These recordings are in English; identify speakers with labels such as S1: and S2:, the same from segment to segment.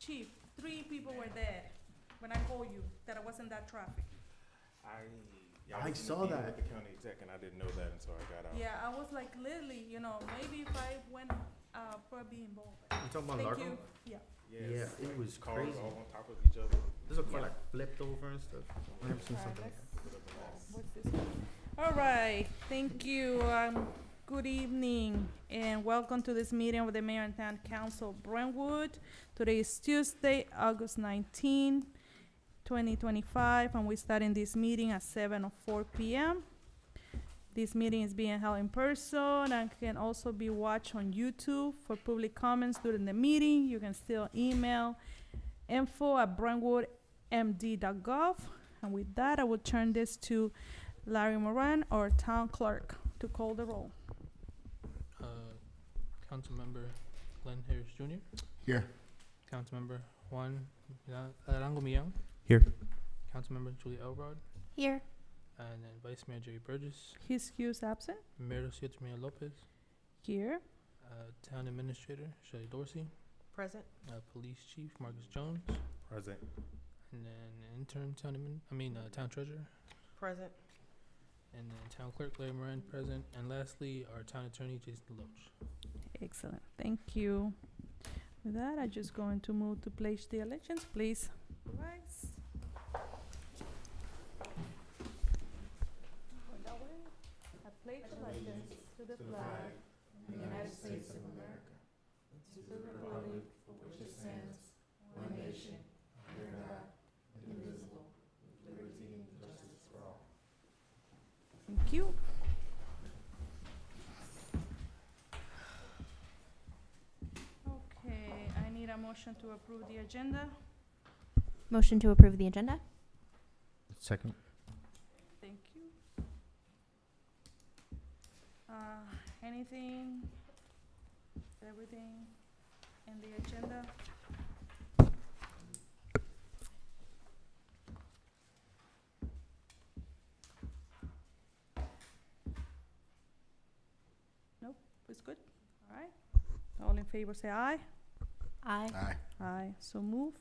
S1: Chief, 3 people were dead when I called you, that I wasn't that traffic.
S2: I saw that with the county exec, and I didn't know that until I got out.
S1: Yeah, I was like, literally, maybe if I went, probably involved.
S3: You talking about
S1: Thank
S3: Largo?
S1: you, yeah.
S3: Yeah,
S2: it's
S3: it was
S2: cars
S3: crazy.
S2: all on top of each other.
S3: This looked
S1: Yeah.
S3: like flipped over and stuff. I never seen something like that.
S1: What's this one? All right, thank you. Good evening and welcome to this meeting of the Mayor and Town Council Brentwood. Today is Tuesday, August 19, 2025, and we're starting this meeting at 7:04 p.m. This meeting is being held in person and can also be watched on YouTube. For public comments during the meeting, you can still email info@brentwoodmd.gov. And with that, I will turn this to Larry Moran, our town clerk, to call the roll.
S4: Councilmember Glenn Harris Jr.,
S3: Here.
S4: Councilmember Juan Arango Millán,
S3: Here.
S4: Councilmember Julia Elrod,
S5: Here.
S4: and then Vice Mayor Jerry Burgess,
S1: His excuse absent.
S4: Mayor Mayor Lopez,
S1: Here.
S4: Town Administrator Shelley Dorsey,
S5: Present.
S4: Police Chief Marcus Jones,
S2: Present.
S4: and then interim Town Treasurer,
S5: Present.
S4: and then Town Clerk Larry Moran present, and lastly our Town Attorney Jason Deloach.
S1: Excellent. Thank you. With that, I'm just going to move to pledge the allegiance. Please rise. I pledge allegiance to the flag of the United States of America, to the republic for which it stands, one nation, under God, indivisible, with liberty and justice for all. Thank you. Okay, I need a motion to approve the agenda.
S5: Motion to approve the agenda?
S3: Second.
S1: Thank you. Anything, everything in the agenda? Nope, it's good. All right. All in favor say aye.
S5: Aye.
S3: Aye.
S1: Aye, so move.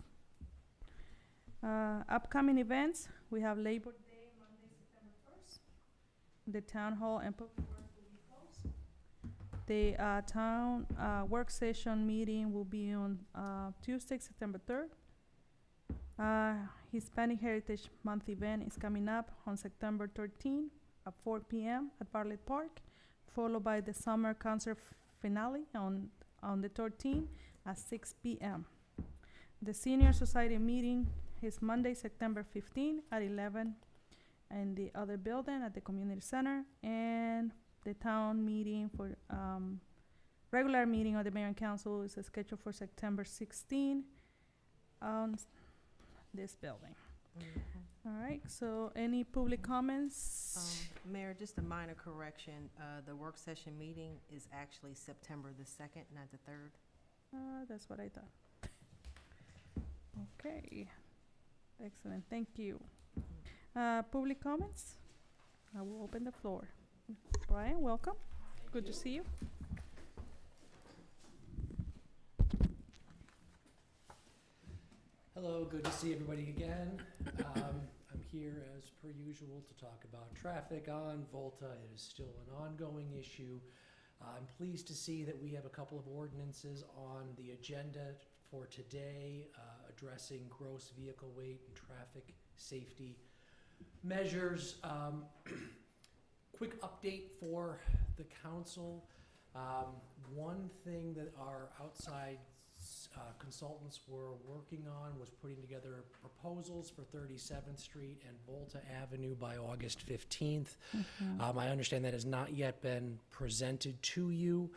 S1: Upcoming events, we have Labor Day, Monday, September 1st. The town hall and public works will be closed. The town work session meeting will be on Tuesday, September 3rd. Hispanic Heritage Month event is coming up on September 13th at 4 p.m. at Bartlett Park, followed by the summer concert finale on the 13th at 6 p.m. The Senior Society meeting is Monday, September 15 at 11 in the other building at the community center, and the town meeting for regular meeting of the mayor and council is scheduled for September 16 on this building. All right, so any public comments?
S6: Mayor, just a minor correction. The work session meeting is actually September the 2nd, not the 3rd.
S1: That's what I thought. Okay, excellent, thank you. Public comments? I will open the floor. Brian, welcome. Good to see you.
S7: Hello, good to see everybody again. I'm here as per usual to talk about traffic on Volta. It is still an ongoing issue. I'm pleased to see that we have a couple of ordinances on the agenda for today addressing gross vehicle weight and traffic safety measures. Quick update for the council. One thing that our outside consultants were working on was putting together proposals for 37th Street and Volta Avenue by August 15th. I understand that has not yet been presented to you.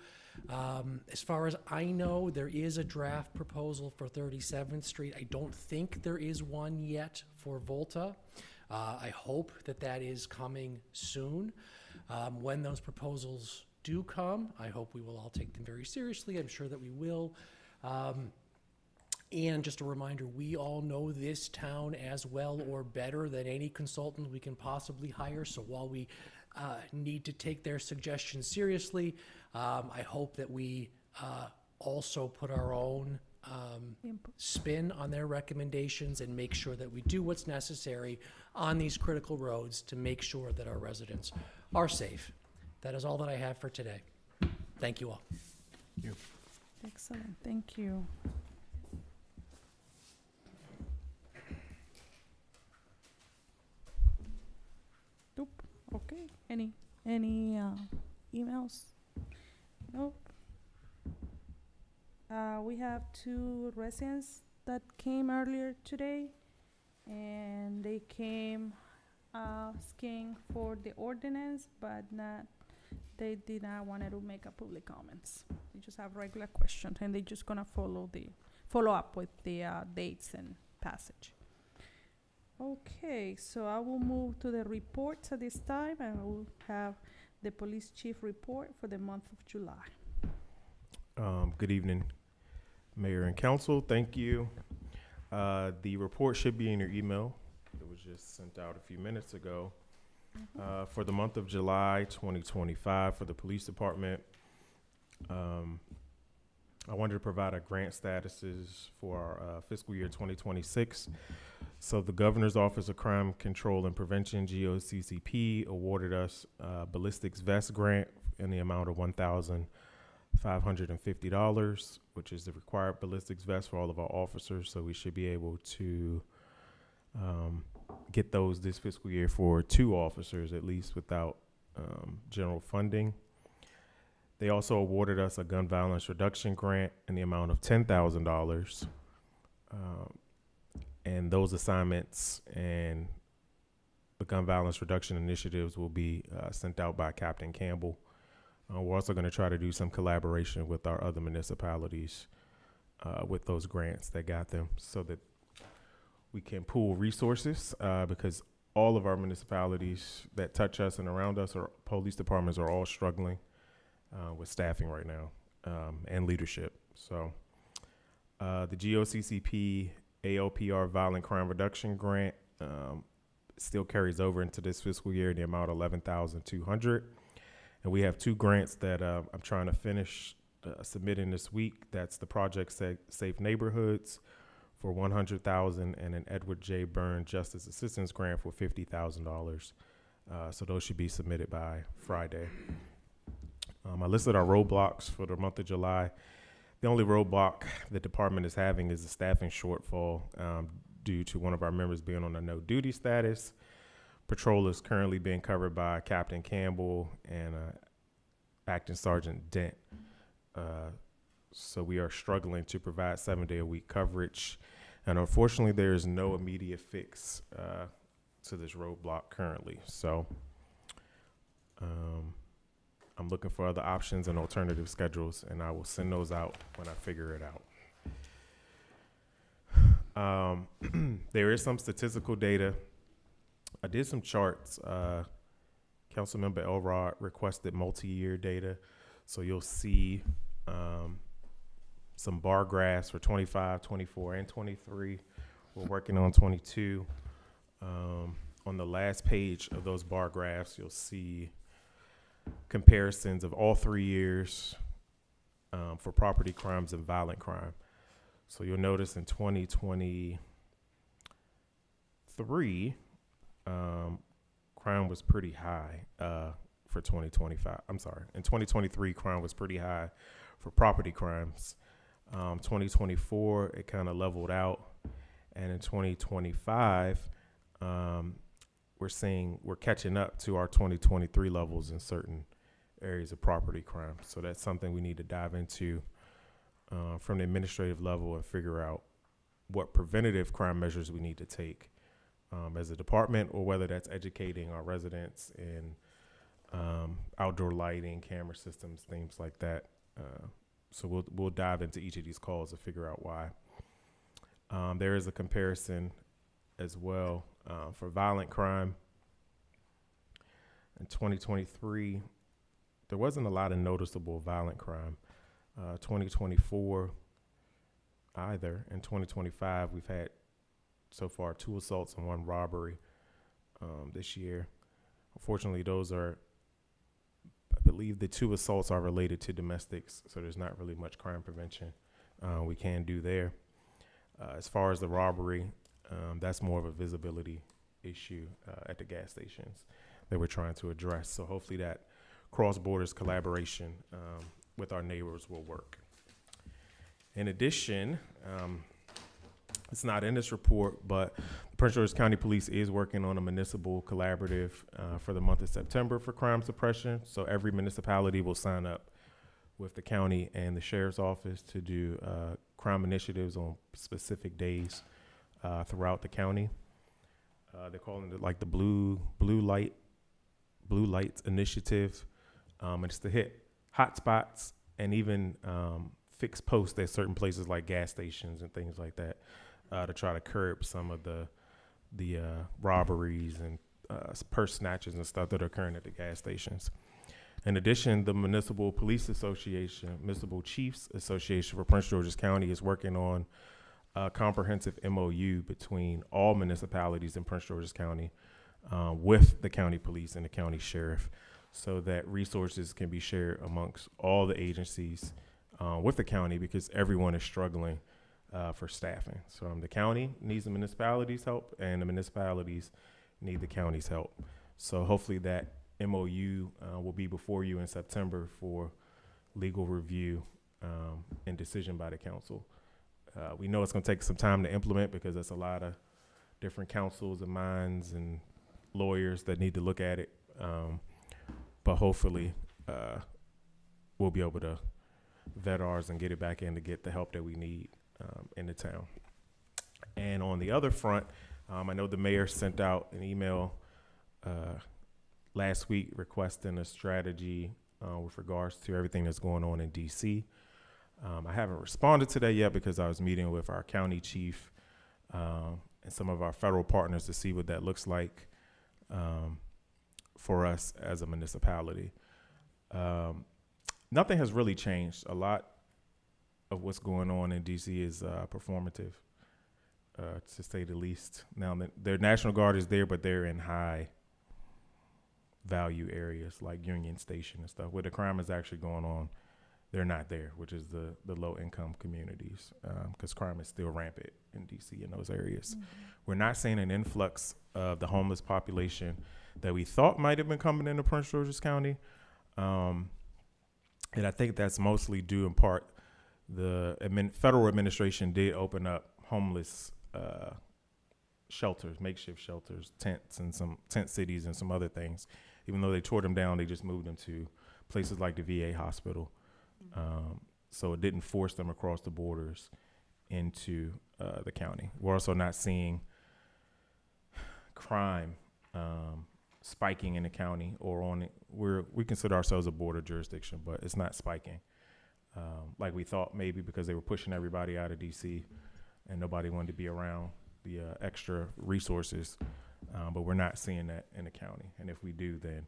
S7: As far as I know, there is a draft proposal for 37th Street. I don't think there is one yet for Volta. I hope that that is coming soon. When those proposals do come, I hope we will all take them very seriously. I'm sure that we will. And just a reminder, we all know this town as well or better than any consultant we can possibly hire. So while we need to take their suggestions seriously, I hope that we also put our own
S1: Input.
S7: spin on their recommendations and make sure that we do what's necessary on these critical roads to make sure that our residents are safe. That is all that I have for today. Thank you all.
S1: Excellent, thank you. Nope, okay, any emails? Nope. We have 2 residents that came earlier today, and they came asking for the ordinance, but they did not want to make a public comments. They just have regular questions, and they're just gonna follow up with the dates and passage. Okay, so I will move to the reports at this time, and I will have the police chief report for the month of July.
S2: Good evening, Mayor and Council. Thank you. The report should be in your email. It was just sent out a few minutes ago. For the month of July 2025 for the police department, I wanted to provide a grant statuses for our fiscal year 2026. So the Governor's Office of Crime Control and Prevention, GOCCP, awarded us a ballistics vest grant in the amount of $1,550, which is the required ballistics vest for all of our officers. So we should be able to get those this fiscal year for 2 officers at least without general funding. They also awarded us a gun violence reduction grant in the amount of $10,000. And those assignments and the gun violence reduction initiatives will be sent out by Captain Campbell. We're also going to try to do some collaboration with our other municipalities with those grants that got them so that we can pool resources because all of our municipalities that touch us and around us, or police departments, are all struggling with staffing right now and leadership. So the GOCCP AOPR Violent Crime Reduction Grant still carries over into this fiscal year in the amount of $11,200. And we have 2 grants that I'm trying to finish submitting this week. That's the Project Safe Neighborhoods for $100,000 and an Edward J. Byrne Justice Assistance Grant for $50,000. So those should be submitted by Friday. I listed our roadblocks for the month of July. The only roadblock the department is having is a staffing shortfall due to one of our members being on a no duty status. Patrol is currently being covered by Captain Campbell and Acting Sergeant Dent. So we are struggling to provide 7-day-a-week coverage. And unfortunately, there is no immediate fix to this roadblock currently. So I'm looking for other options and alternative schedules, and I will send those out when I figure it out. There is some statistical data. I did some charts. Councilmember Elrod requested multi-year data. So you'll see some bar graphs for 25, 24, and 23. We're working on 22. On the last page of those bar graphs, you'll see comparisons of all 3 years for property crimes and violent crime. So you'll notice in 2023, crime was pretty high for 2025. I'm sorry. In 2023, crime was pretty high for property crimes. 2024, it kind of leveled out. And in 2025, we're catching up to our 2023 levels in certain areas of property crime. So that's something we need to dive into from the administrative level and figure out what preventative crime measures we need to take as a department, or whether that's educating our residents in outdoor lighting, camera systems, things like that. So we'll dive into each of these calls to figure out why. There is a comparison as well for violent crime. In 2023, there wasn't a lot of noticeable violent crime. 2024 either. In 2025, we've had so far 2 assaults and 1 robbery this year. Unfortunately, those are, I believe the 2 assaults are related to domestics, so there's not really much crime prevention we can do there. As far as the robbery, that's more of a visibility issue at the gas stations that we're trying to address. So hopefully that cross-borders collaboration with our neighbors will work. In addition, it's not in this report, but Prince George's County Police is working on a municipal collaborative for the month of September for crime suppression. So every municipality will sign up with the county and the sheriff's office to do crime initiatives on specific days throughout the county. They're calling it like the Blue Lights Initiative. And it's to hit hot spots and even fix posts at certain places like gas stations and things like that to try to curb some of the robberies and purse snatches and stuff that are occurring at the gas stations. In addition, the Municipal Police Association, Municipal Chiefs Association for Prince George's County is working on a comprehensive MOU between all municipalities in Prince George's County with the county police and the county sheriff, so that resources can be shared amongst all the agencies with the county, because everyone is struggling for staffing. So the county needs the municipalities' help, and the municipalities need the county's help. So hopefully that MOU will be before you in September for legal review and decision by the council. We know it's going to take some time to implement, because there's a lot of different councils and minds and lawyers that need to look at it. But hopefully we'll be able to vet ours and get it back in to get the help that we need in the town. And on the other front, I know the mayor sent out an email last week requesting a strategy with regards to everything that's going on in DC. I haven't responded to that yet because I was meeting with our county chief and some of our federal partners to see what that looks like for us as a municipality. Nothing has really changed. A lot of what's going on in DC is performative, to say the least. Now, their National Guard is there, but they're in high value areas like Union Station and stuff, where the crime is actually going on. They're not there, which is the low income communities, because crime is still rampant in DC in those areas. Mm-hmm. We're not seeing an influx of the homeless population that we thought might have been coming into Prince George's County. And I think that's mostly due in part, the federal administration did open up homeless shelters, makeshift shelters, tents, and some tent cities and some other things. Even though they tore them down, they just moved them to places like the VA hospital. So it didn't force them across the borders into the county. We're also not seeing crime spiking in the county or on it. We consider ourselves a border jurisdiction, but it's not spiking like we thought, maybe because they were pushing everybody out of DC and nobody wanted to be around the extra resources. But we're not seeing that in the county. And if we do, then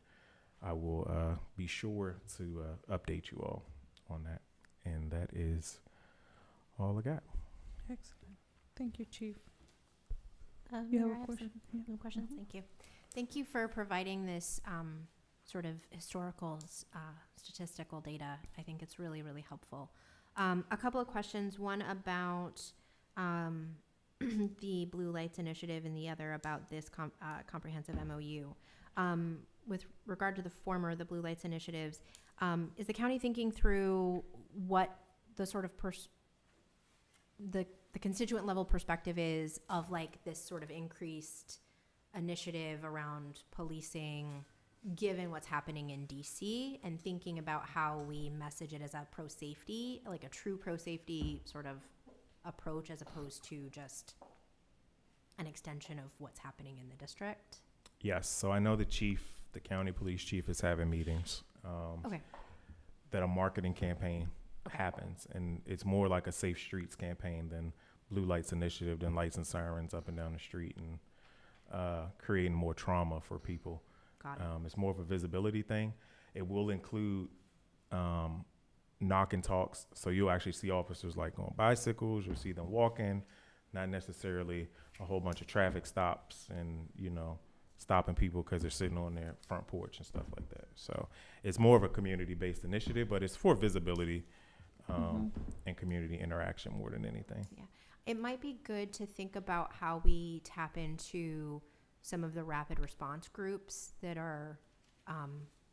S2: I will be sure to update you all on that. And that is all I got.
S1: Excellent. Thank you, Chief.
S5: You
S1: have a
S5: have
S1: question?
S5: some questions?
S1: Mhm.
S5: Thank you. Thank you for providing this sort of historical statistical data. I think it's really, really helpful. A couple of questions. One about the Blue Lights Initiative, and the other about this comprehensive MOU. With regard to the former, the Blue Lights Initiatives, is the county thinking through what the sort of the constituent level perspective is of like this sort of increased initiative around policing, given what's happening in DC, and thinking about how we message it as a pro-safety, like a true pro-safety sort of approach, as opposed to just an extension of what's happening in the district?
S2: Yes. So I know the county police chief is having meetings
S5: Okay.
S2: that a marketing campaign happens. And it's more like a Safe Streets campaign than Blue Lights Initiative, than lights and sirens up and down the street and creating more trauma for people.
S5: Got it.
S2: It's more of a visibility thing. It will include knock and talks. So you'll actually see officers like on bicycles, you'll see them walking, not necessarily a whole bunch of traffic stops and, stopping people because they're sitting on their front porch and stuff like that. So it's more of a community-based initiative, but it's for visibility and community interaction more than anything.
S5: It might be good to think about how we tap into some of the rapid response groups that are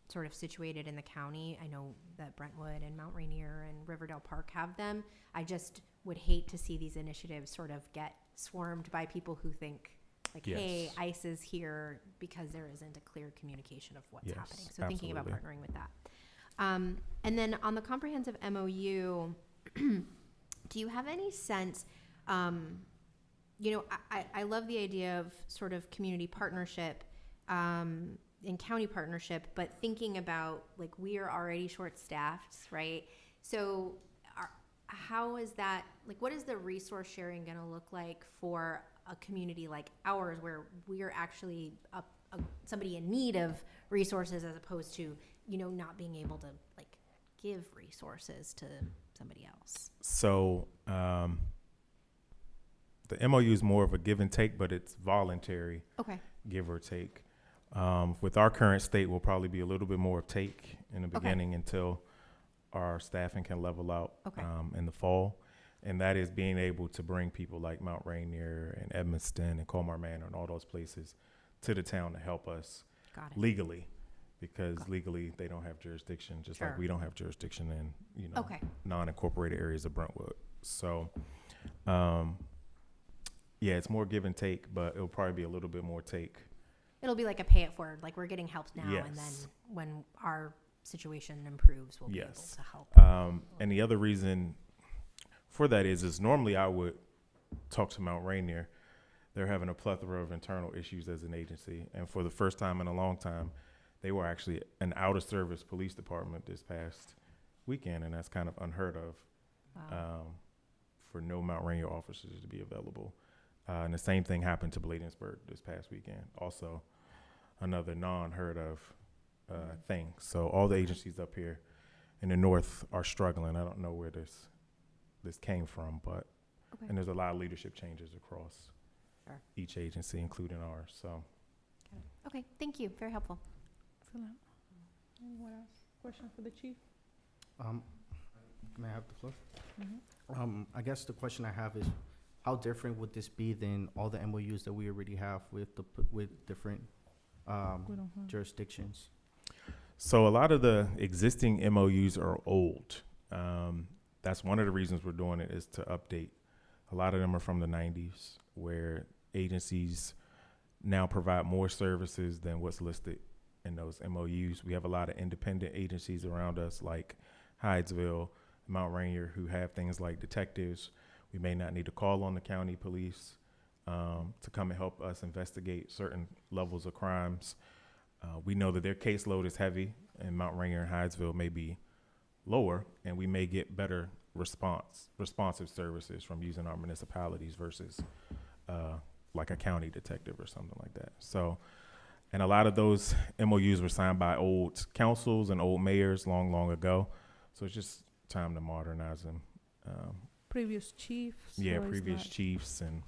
S5: sort of situated in the county. I know that Brentwood and Mount Rainier and Riverdale Park have them. I just would hate to see these initiatives sort of get swarmed by people who think like, hey,
S2: Yes.
S5: ICE is here, because there isn't a clear communication of what's
S2: Yes,
S5: happening. So thinking about
S2: absolutely.
S5: partnering with that. And then on the comprehensive MOU, do you have any sense, you know, I love the idea of sort of community partnership and county partnership, but thinking about, like, we are already short-staffed, right? So how is that, like, what is the resource sharing going to look like for a community like ours, where we are actually somebody in need of resources, as opposed to, you know, not being able to, like, give resources to somebody else?
S2: So the MOU is more of a give and take, but it's voluntary,
S5: Okay.
S2: give or take. With our current state, will probably be a little bit more of take in the beginning until our staffing can level out
S5: Okay.
S2: in the fall. And that is being able to bring people like Mount Rainier and Edmiston and Colmar Manor and all those places to the town to help us
S5: Got it.
S2: legally, because
S5: Got it.
S2: legally they don't have jurisdiction, just
S5: Sure.
S2: like we don't have jurisdiction in, you know,
S5: Okay.
S2: non-incorporated areas of Brentwood. So, yeah, it's more give and take, but it'll probably be a little bit more take.
S5: It'll be like a pay it forward, like, we're getting help now, and then
S2: Yes.
S5: when our situation improves, we'll be able
S2: Yes.
S5: to help.
S2: And the other reason for that is normally I would talk to Mount Rainier. They're having a plethora of internal issues as an agency. And for the first time in a long time, they were actually an out-of-service police department this past weekend, and that's kind of unheard of
S5: Wow.
S2: for no Mount Rainier officers to be available. And the same thing happened to Bladensburg this past weekend. Also, another non-heard of thing. So all the agencies up here in the north are struggling. I don't know where this came from, but
S5: Okay.
S2: and there's a lot of leadership changes across
S5: Sure.
S2: each agency, including ours. So
S5: Okay, thank you. Very helpful.
S1: Excellent. Anyone else? Question for the chief?
S3: May I have the floor?
S1: Mm-hmm.
S3: I guess the question I have is, how different would this be than all the MOUs that we already have with different
S1: We don't have.
S3: jurisdictions?
S2: So a lot of the existing MOUs are old. That's one of the reasons we're doing it, is to update. A lot of them are from the 90s, where agencies now provide more services than what's listed in those MOUs. We have a lot of independent agencies around us, like Hydesville, Mount Rainier, who have things like detectives. We may not need to call on the county police to come and help us investigate certain levels of crimes. We know that their caseload is heavy, and Mount Rainier and Hydesville may be lower, and we may get better responsive services from using our municipalities versus like a county detective or something like that. So, and a lot of those MOUs were signed by old councils and old mayors long ago. So it's just time to modernize them.
S1: Previous chiefs?
S2: Yeah,
S1: or is
S2: previous
S1: that-
S2: chiefs, and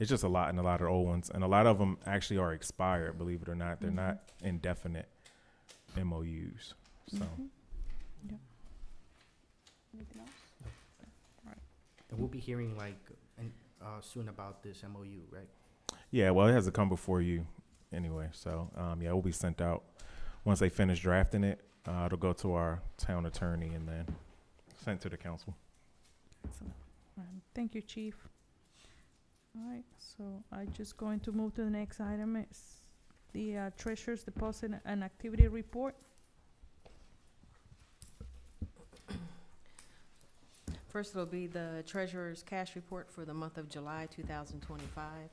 S2: it's just a lot, and a lot of old ones, and a lot of them actually are expired. Believe it or not, they're
S1: Mhm.
S2: not indefinite MOUs. So
S1: Mhm. Yeah. Anything else?
S3: And we'll be hearing soon about this MOU, right?
S2: yeah, well, it has to come before you anyway. So yeah, it will be sent out once they finish drafting it. It'll go to our town attorney and then sent to the council.
S1: Excellent. Thank you, chief. All right, so I'm just going to move to the next item. It's the treasurer's deposit and activity report.
S6: First, it'll be the treasurer's cash report for the month of July 2025.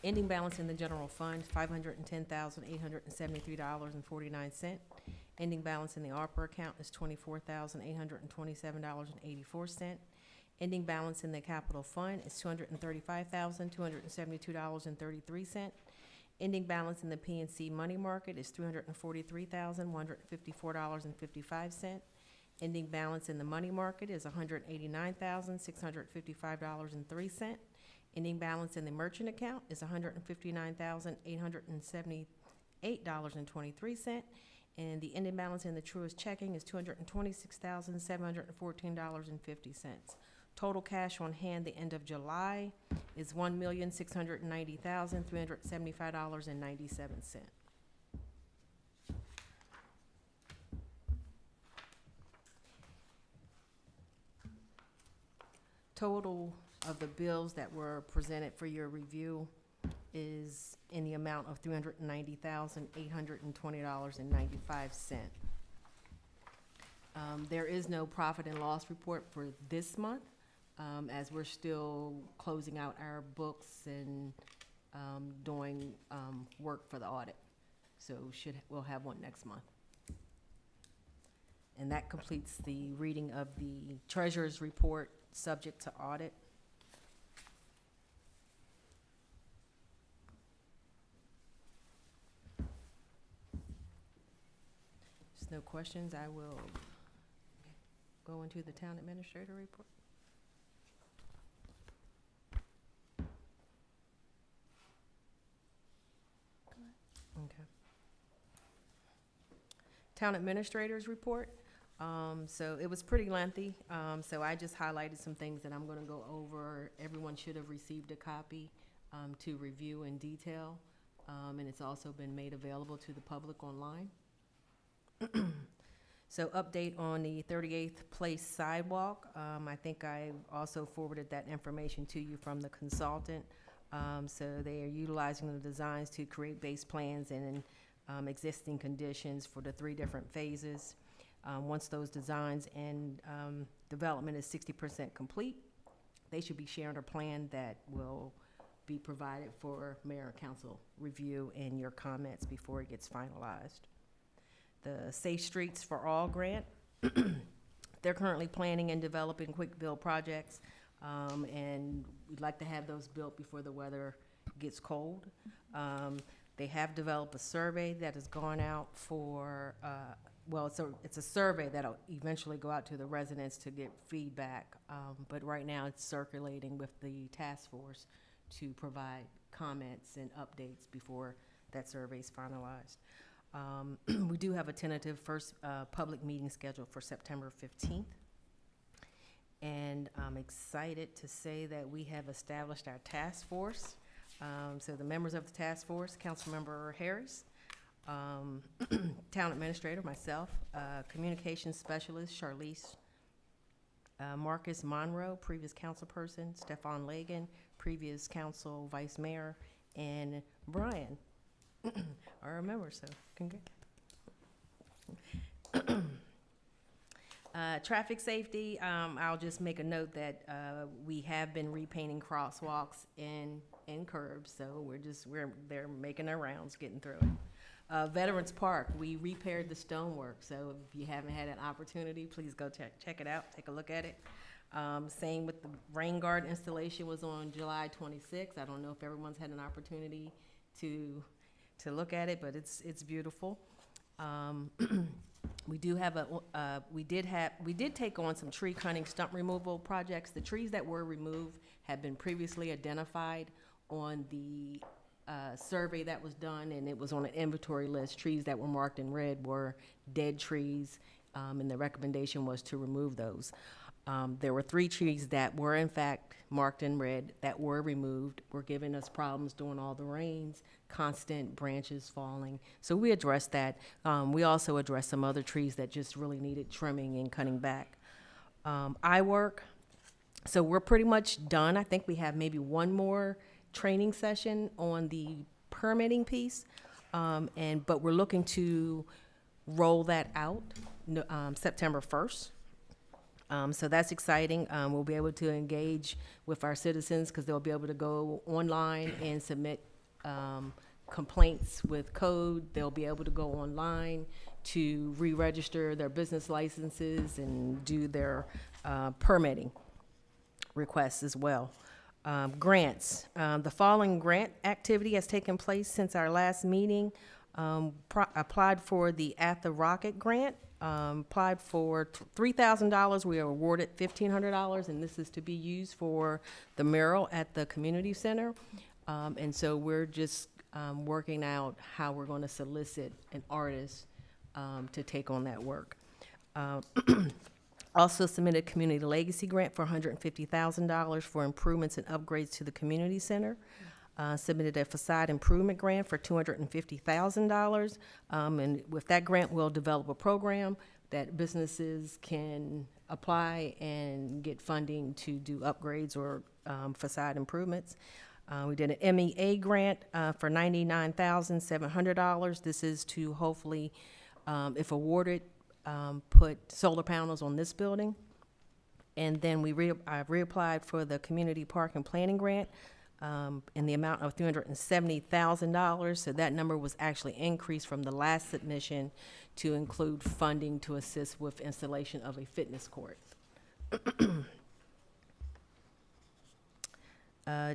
S6: Ending balance in the general fund, $510,873.49. Ending balance in the ARPA account is $24,827.84. Ending balance in the capital fund is $235,272.33. Ending balance in the PNC money market is $343,154.55. Ending balance in the money market is $189,655.03. Ending balance in the merchant account is $159,878.23. And the ending balance in the Truist checking is $226,714.50. Total cash on hand the end of July is $1,690,375.97. Total of the bills that were presented for your review is in the amount of $390,820.95. There is no profit and loss report for this month, as we're still closing out our books and doing work for the audit. So we'll have one next month. And that completes the reading of the treasurer's report subject to audit. There's no questions. I will go into the town administrator report. Okay. Town administrator's report. So it was pretty lengthy. So I just highlighted some things that I'm going to go over. Everyone should have received a copy to review in detail. And it's also been made available to the public online. So update on the 38th Place sidewalk. I think I also forwarded that information to you from the consultant. So they are utilizing the designs to create base plans and existing conditions for the 3 different phases. Once those designs and development is 60% complete, they should be sharing a plan that will be provided for mayor and council review and your comments before it gets finalized. The Safe Streets for All grant, they're currently planning and developing quick build projects, and we'd like to have those built before the weather gets cold. They have developed a survey that has gone out for, well, it's a survey that'll eventually go out to the residents to get feedback, but right now it's circulating with the task force to provide comments and updates before that survey is finalized. We do have a tentative first public meeting scheduled for September 15th. And I'm excited to say that we have established our task force. So the members of the task force, Councilmember Harris, Town Administrator, myself, Communications Specialist, Charlize, Marcus Monroe, previous councilperson, Stefan Lagan, previous council vice mayor, and Brian, our member, so congrats. Traffic safety, I'll just make a note that we have been repainting crosswalks and curbs, so they're making their rounds, getting through it. Veterans Park, we repaired the stonework, so if you haven't had an opportunity, please go check it out, take a look at it. Same with the rain guard installation was on July 26th. I don't know if everyone's had an opportunity to look at it, but it's beautiful. We did take on some tree cutting, stump removal projects. The trees that were removed had been previously identified on the survey that was done, and it was on an inventory list. Trees that were marked in red were dead trees, and the recommendation was to remove those. There were 3 trees that were in fact marked in red that were removed, were giving us problems during all the rains, constant branches falling. So we addressed that. We also addressed some other trees that just really needed trimming and cutting back. iWork, so we're pretty much done. I think we have maybe one more training session on the permitting piece, but we're looking to roll that out September 1st. So that's exciting. We'll be able to engage with our citizens because they'll be able to go online and submit complaints with code. They'll be able to go online to re-register their business licenses and do their permitting requests as well. Grants. The following grant activity has taken place since our last meeting. Applied for the At the Rocket grant. Applied for $3,000. We are awarded $1,500, and this is to be used for the mural at the community center. And so we're just working out how we're going to solicit an artist to take on that work. Also submitted a community legacy grant for $150,000 for improvements and upgrades to the community center. Submitted a facade improvement grant for $250,000. And with that grant, we'll develop a program that businesses can apply and get funding to do upgrades or facade improvements. We did an MEA grant for $99,700. This is to hopefully, if awarded, put solar panels on this building. And then I reapplied for the community park and planning grant in the amount of $370,000. So that number was actually increased from the last submission to include funding to assist with installation of a fitness court.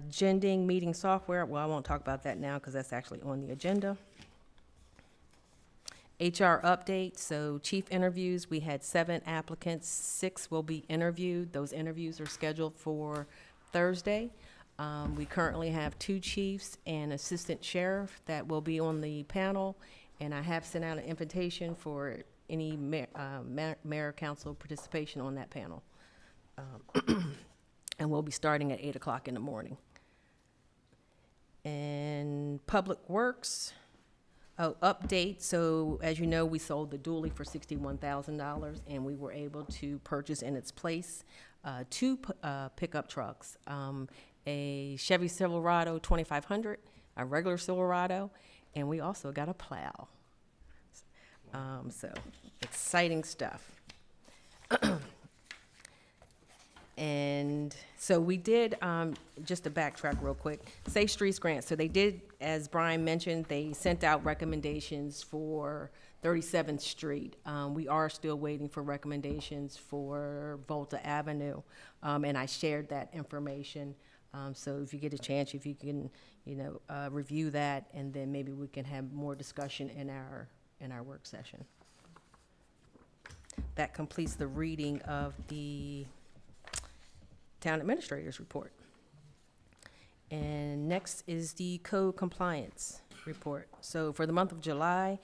S6: Gending meeting software, well, I won't talk about that now because that's actually on the agenda. HR update, so chief interviews, we had 7 applicants, 6 will be interviewed. Those interviews are scheduled for Thursday. We currently have 2 chiefs and assistant sheriff that will be on the panel, and I have sent out an invitation for any mayor council participation on that panel. And we'll be starting at 8 o'clock in the morning. And Public Works, update. So as you know, we sold the dually for $61,000, and we were able to purchase in its place 2 pickup trucks, a Chevy Silverado 2500, a regular Silverado, and we also got a plow. So exciting stuff. And so we did, just to backtrack real quick, Safe Streets Grant. So they did, as Brian mentioned, they sent out recommendations for 37th Street. We are still waiting for recommendations for Volta Avenue, and I shared that information. So if you get a chance, if you can, review that, and then maybe we can have more discussion in our work session. That completes the reading of the Town Administrator's Report. And next is the Code Compliance Report. So for the month of July,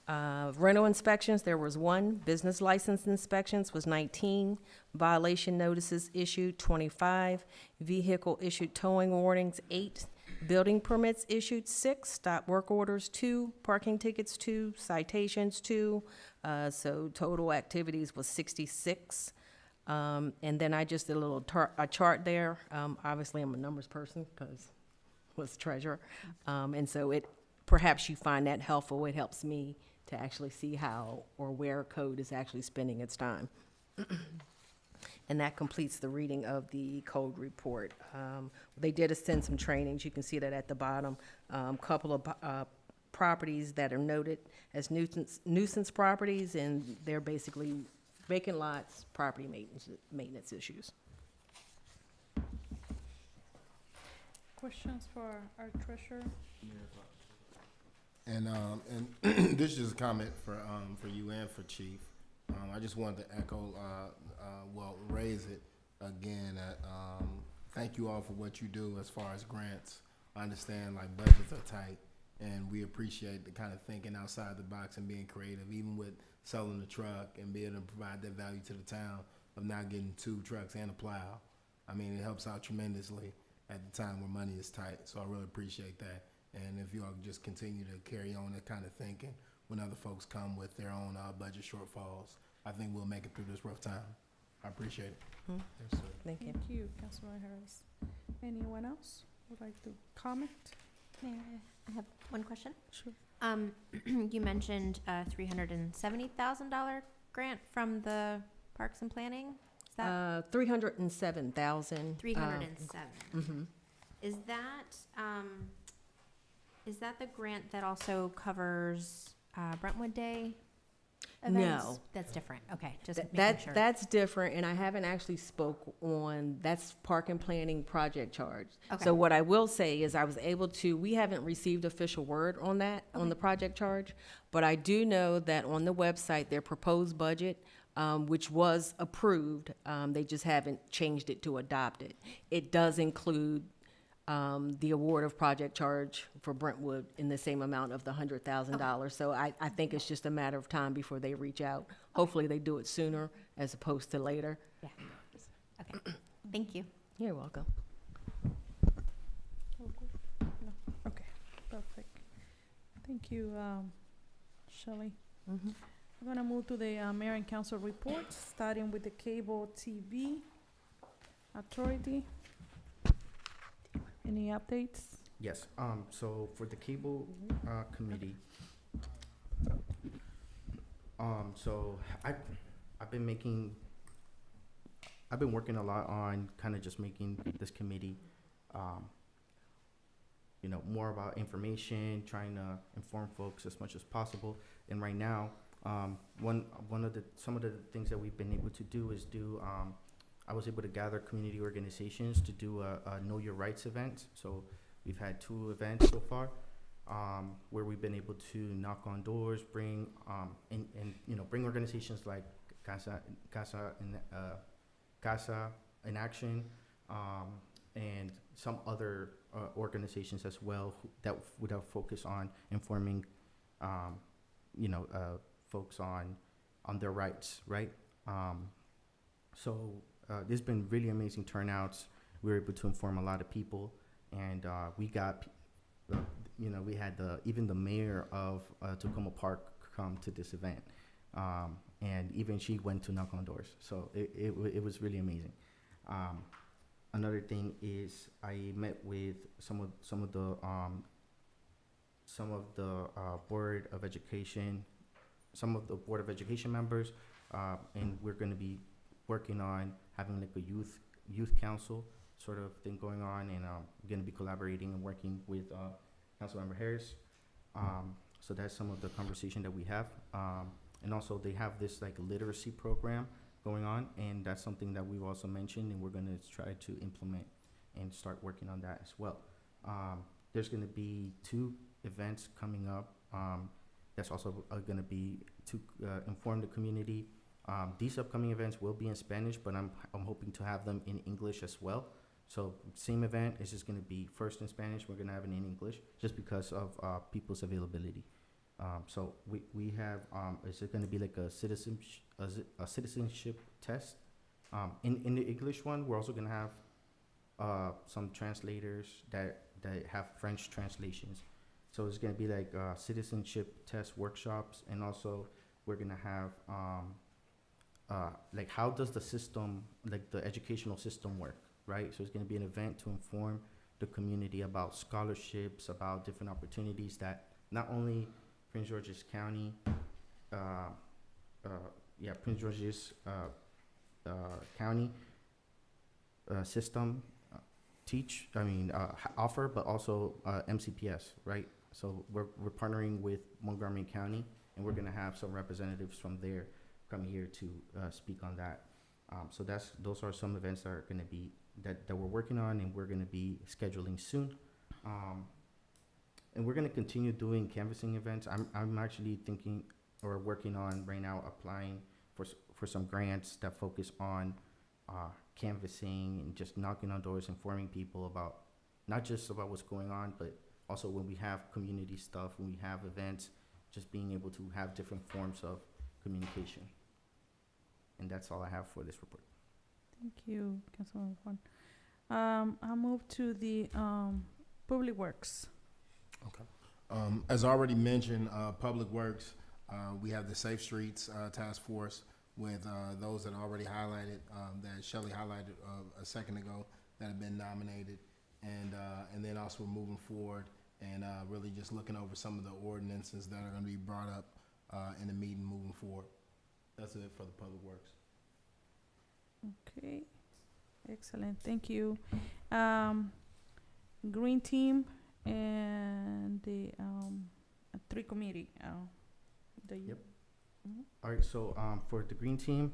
S6: rental inspections, there was 1. Business license inspections was 19. Violation notices issued, 25. Vehicle issued towing warnings, 8. Building permits issued, 6. Stop work orders, 2. Parking tickets, 2. Citations, 2. So total activities was 66. And then I just did a little chart there. Obviously, I'm a numbers person because I was treasurer. And so perhaps you find that helpful. It helps me to actually see how or where code is actually spending its time. And that completes the reading of the code report. They did extend some trainings. You can see that at the bottom. Couple of properties that are noted as nuisance properties, and they're basically vacant lots, property maintenance issues.
S1: Questions for our treasurer?
S8: And this is just a comment for you and for Chief. I just wanted to echo, raise it again. Thank you all for what you do as far as grants. I understand like budgets are tight, and we appreciate the kind of thinking outside the box and being creative, even with selling the truck and being able to provide that value to the town of not getting 2 trucks and a plow. I mean, it helps out tremendously at the time where money is tight. So I really appreciate that. And if you all just continue to carry on that kind of thinking when other folks come with their own budget shortfalls, I think we'll make it through this rough time. I appreciate it.
S6: Yes, sir. Thank you.
S1: Thank you, Councilman Harris. Anyone else would like to comment?
S5: Mayor, I have one question.
S1: Sure.
S5: You mentioned a $370,000 grant from the Parks and Planning. Is that
S6: $307,000.
S5: 307?
S6: Mm-hmm.
S5: Is that the grant that also covers Brentwood Day events?
S6: No.
S5: That's different. Okay, just making
S6: That's
S5: sure.
S6: that's different, and I haven't actually spoke on, that's park and planning project charge.
S5: Okay.
S6: So what I will say is I was able to, we haven't received official word on that, on
S5: Okay.
S6: the project charge, but I do know that on the website, their proposed budget, which was approved, they just haven't changed it to adopt it. It does include the award of project charge for Brentwood in the same amount of the $100,000. So I think it's just a matter of time before they reach out. Hopefully they do it sooner as opposed to later.
S5: Yeah. Okay. Thank you.
S6: You're welcome.
S1: Okay, perfect. Thank you, Shelley.
S6: Mhm.
S1: We're gonna move to the mayor and council reports, starting with the Cable TV Authority. Any updates?
S3: Yes, so for the cable, committee, so I've been working a lot on kind of just making this committee, more about information, trying to inform folks as much as possible. And right now, some of the things that we've been able to do is I was able to gather community organizations to do a Know Your Rights event. So we've had 2 events so far, where we've been able to knock on doors, bring bring organizations like Casa in Action, and some other organizations as well that would have focused on informing, folks on their rights, right? There's been really amazing turnouts. We were able to inform a lot of people, and we got, we had even the mayor of Tacoma Park come to this event, and even she went to knock on doors. So it was really amazing. Another thing is I met with some of the board of education, members, and we're going to be working on having like a youth council sort of thing going on, and we're going to be collaborating and working with Councilmember Harris. So that's some of the conversation that we have, and also they have this like literacy program going on, and that's something that we've also mentioned, and we're going to try to implement and start working on that as well. There's going to be 2 events coming up. That's also going to be to inform the community. These upcoming events will be in Spanish, but I'm hoping to have them in English as well. So same event, it's just going to be first in Spanish. We're going to have it in English just because of people's availability. So we have, is it going to be like a citizenship test? In the English one, we're also going to have some translators that have French translations. So it's going to be like citizenship test workshops, and also we're going to have like how does the system, like the educational system work, right? So it's going to be an event to inform the community about scholarships, about different opportunities that not only Prince George's County, Prince George's County system offer, but also MCPS, right? So we're partnering with Montgomery County, and we're gonna have some representatives from there come here to speak on that. So those are some events that are gonna be that we're working on, and we're gonna be scheduling soon. And we're gonna continue doing canvassing events. I'm actually thinking or working on right now applying for some grants that focus on canvassing and just knocking on doors, informing people about not just about what's going on, but also when we have community stuff, when we have events, just being able to have different forms of communication. And that's all I have for this report.
S1: Thank you, Councilman Juan. I'll move to the Public Works.
S8: As already mentioned, Public Works, we have the Safe Streets Task Force with those that already highlighted, that Shelley highlighted a second ago, that have been nominated, and then also we're moving forward and really just looking over some of the ordinances that are going to be brought up in the meeting moving forward. That's it for the Public Works.
S1: Okay, excellent, thank you. Green Team and the 3 committee.
S3: Yep. All right, so for the Green Team,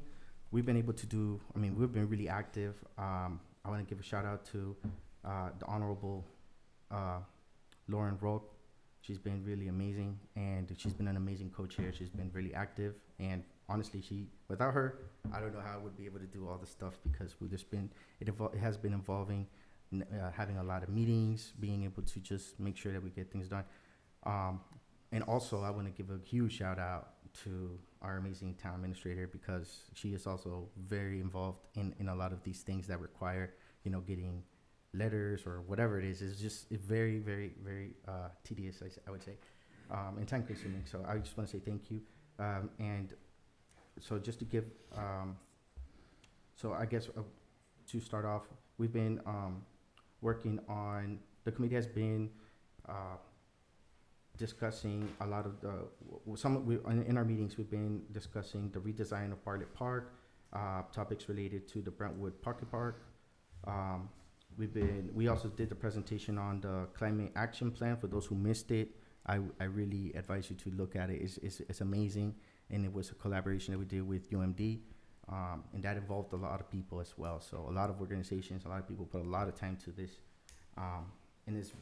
S3: we've been able to do, we've been really active. I want to give a shout out to the Honorable Lauren Roque. She's been really amazing, and she's been an amazing co-chair. She's been really active, and honestly, without her, I don't know how I would be able to do all this stuff, because it has been involving having a lot of meetings, being able to just make sure that we get things done. And also, I want to give a huge shout out to our amazing town administrator, because she is also very involved in a lot of these things that require, getting letters or whatever it is. It's just very, very, very tedious, I would say, and time consuming. So I just want to say thank you. And so just to give, so I guess to start off, we've been working on, the committee has been discussing a lot of in our meetings, we've been discussing the redesign of Bartlett Park, topics related to the Brentwood Pocket Park. We also did the presentation on the climate action plan. For those who missed it, I really advise you to look at it. It's amazing, and it was a collaboration that we did with UMD, and that involved a lot of people as well. So a lot of organizations, a lot of people put a lot of time to this, and it's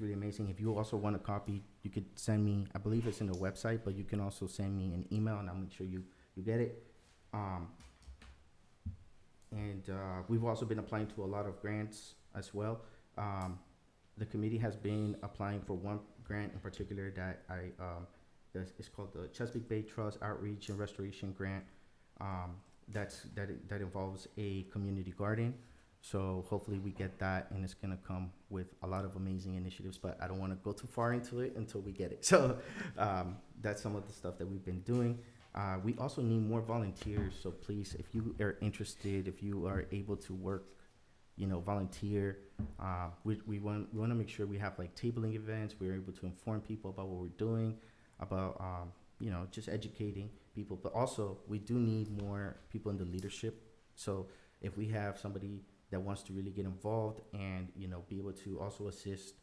S3: really amazing. If you also want a copy, you could send me, I believe it's in the website, but you can also send me an email, and I'll make sure you get it. And we've also been applying to a lot of grants as well. The committee has been applying for one grant in particular that it's called the Chesapeake Bay Trust Outreach and Restoration Grant. That involves a community garden. So hopefully we get that, and it's gonna come with a lot of amazing initiatives, but I don't wanna go too far into it until we get it. So that's some of the stuff that we've been doing. We also need more volunteers, so please, if you are interested, if you are able to work, volunteer. We want to make sure we have like tabling events. We're able to inform people about what we're doing, about just educating people. But also, we do need more people in the leadership. So if we have somebody that wants to really get involved and be able to also assist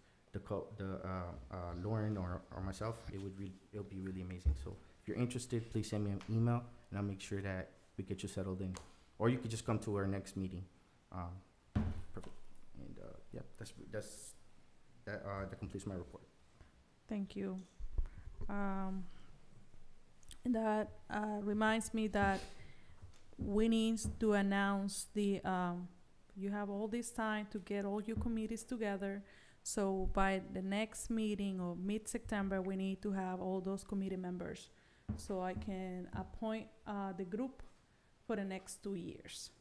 S3: Lauren or myself, it'll be really amazing. So if you're interested, please send me an email, and I'll make sure that we get you settled in. Or you could just come to our next meeting. Perfect. And yeah, that completes my report.
S1: Thank you. And that reminds me that we need to announce the, you have all this time to get all your committees together. So by the next meeting or mid-September, we need to have all those committee members, so I can appoint the group for the next 2 years.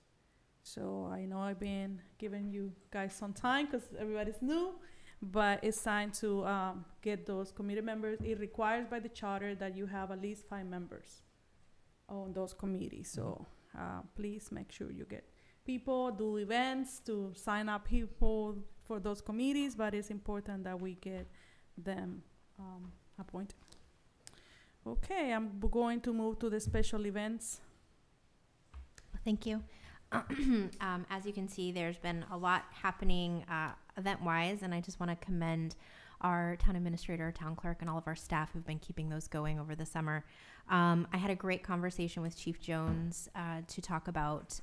S1: So I know I've been giving you guys some time because everybody's new, but it's time to get those committee members. It requires by the charter that you have at least 5 members on those committees. So please make sure you get people, do events to sign up people for those committees, but it's important that we get them appointed. Okay, I'm going to move to the special events.
S5: Thank you. As you can see, there's been a lot happening event-wise, and I just want to commend our town administrator, town clerk, and all of our staff who've been keeping those going over the summer. I had a great conversation with Chief Jones to talk about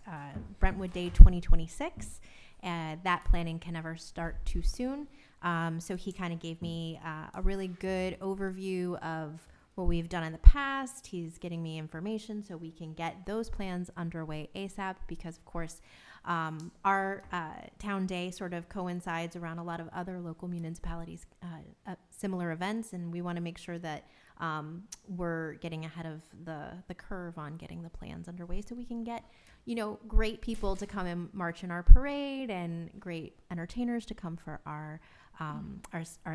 S5: Brentwood Day 2026. That planning can never start too soon. So he kind of gave me a really good overview of what we've done in the past. He's getting me information so we can get those plans underway ASAP, because of course our town day sort of coincides around a lot of other local municipalities similar events, and we want to make sure that we're getting ahead of the curve on getting the plans underway so we can get great people to come and march in our parade and great entertainers to come for our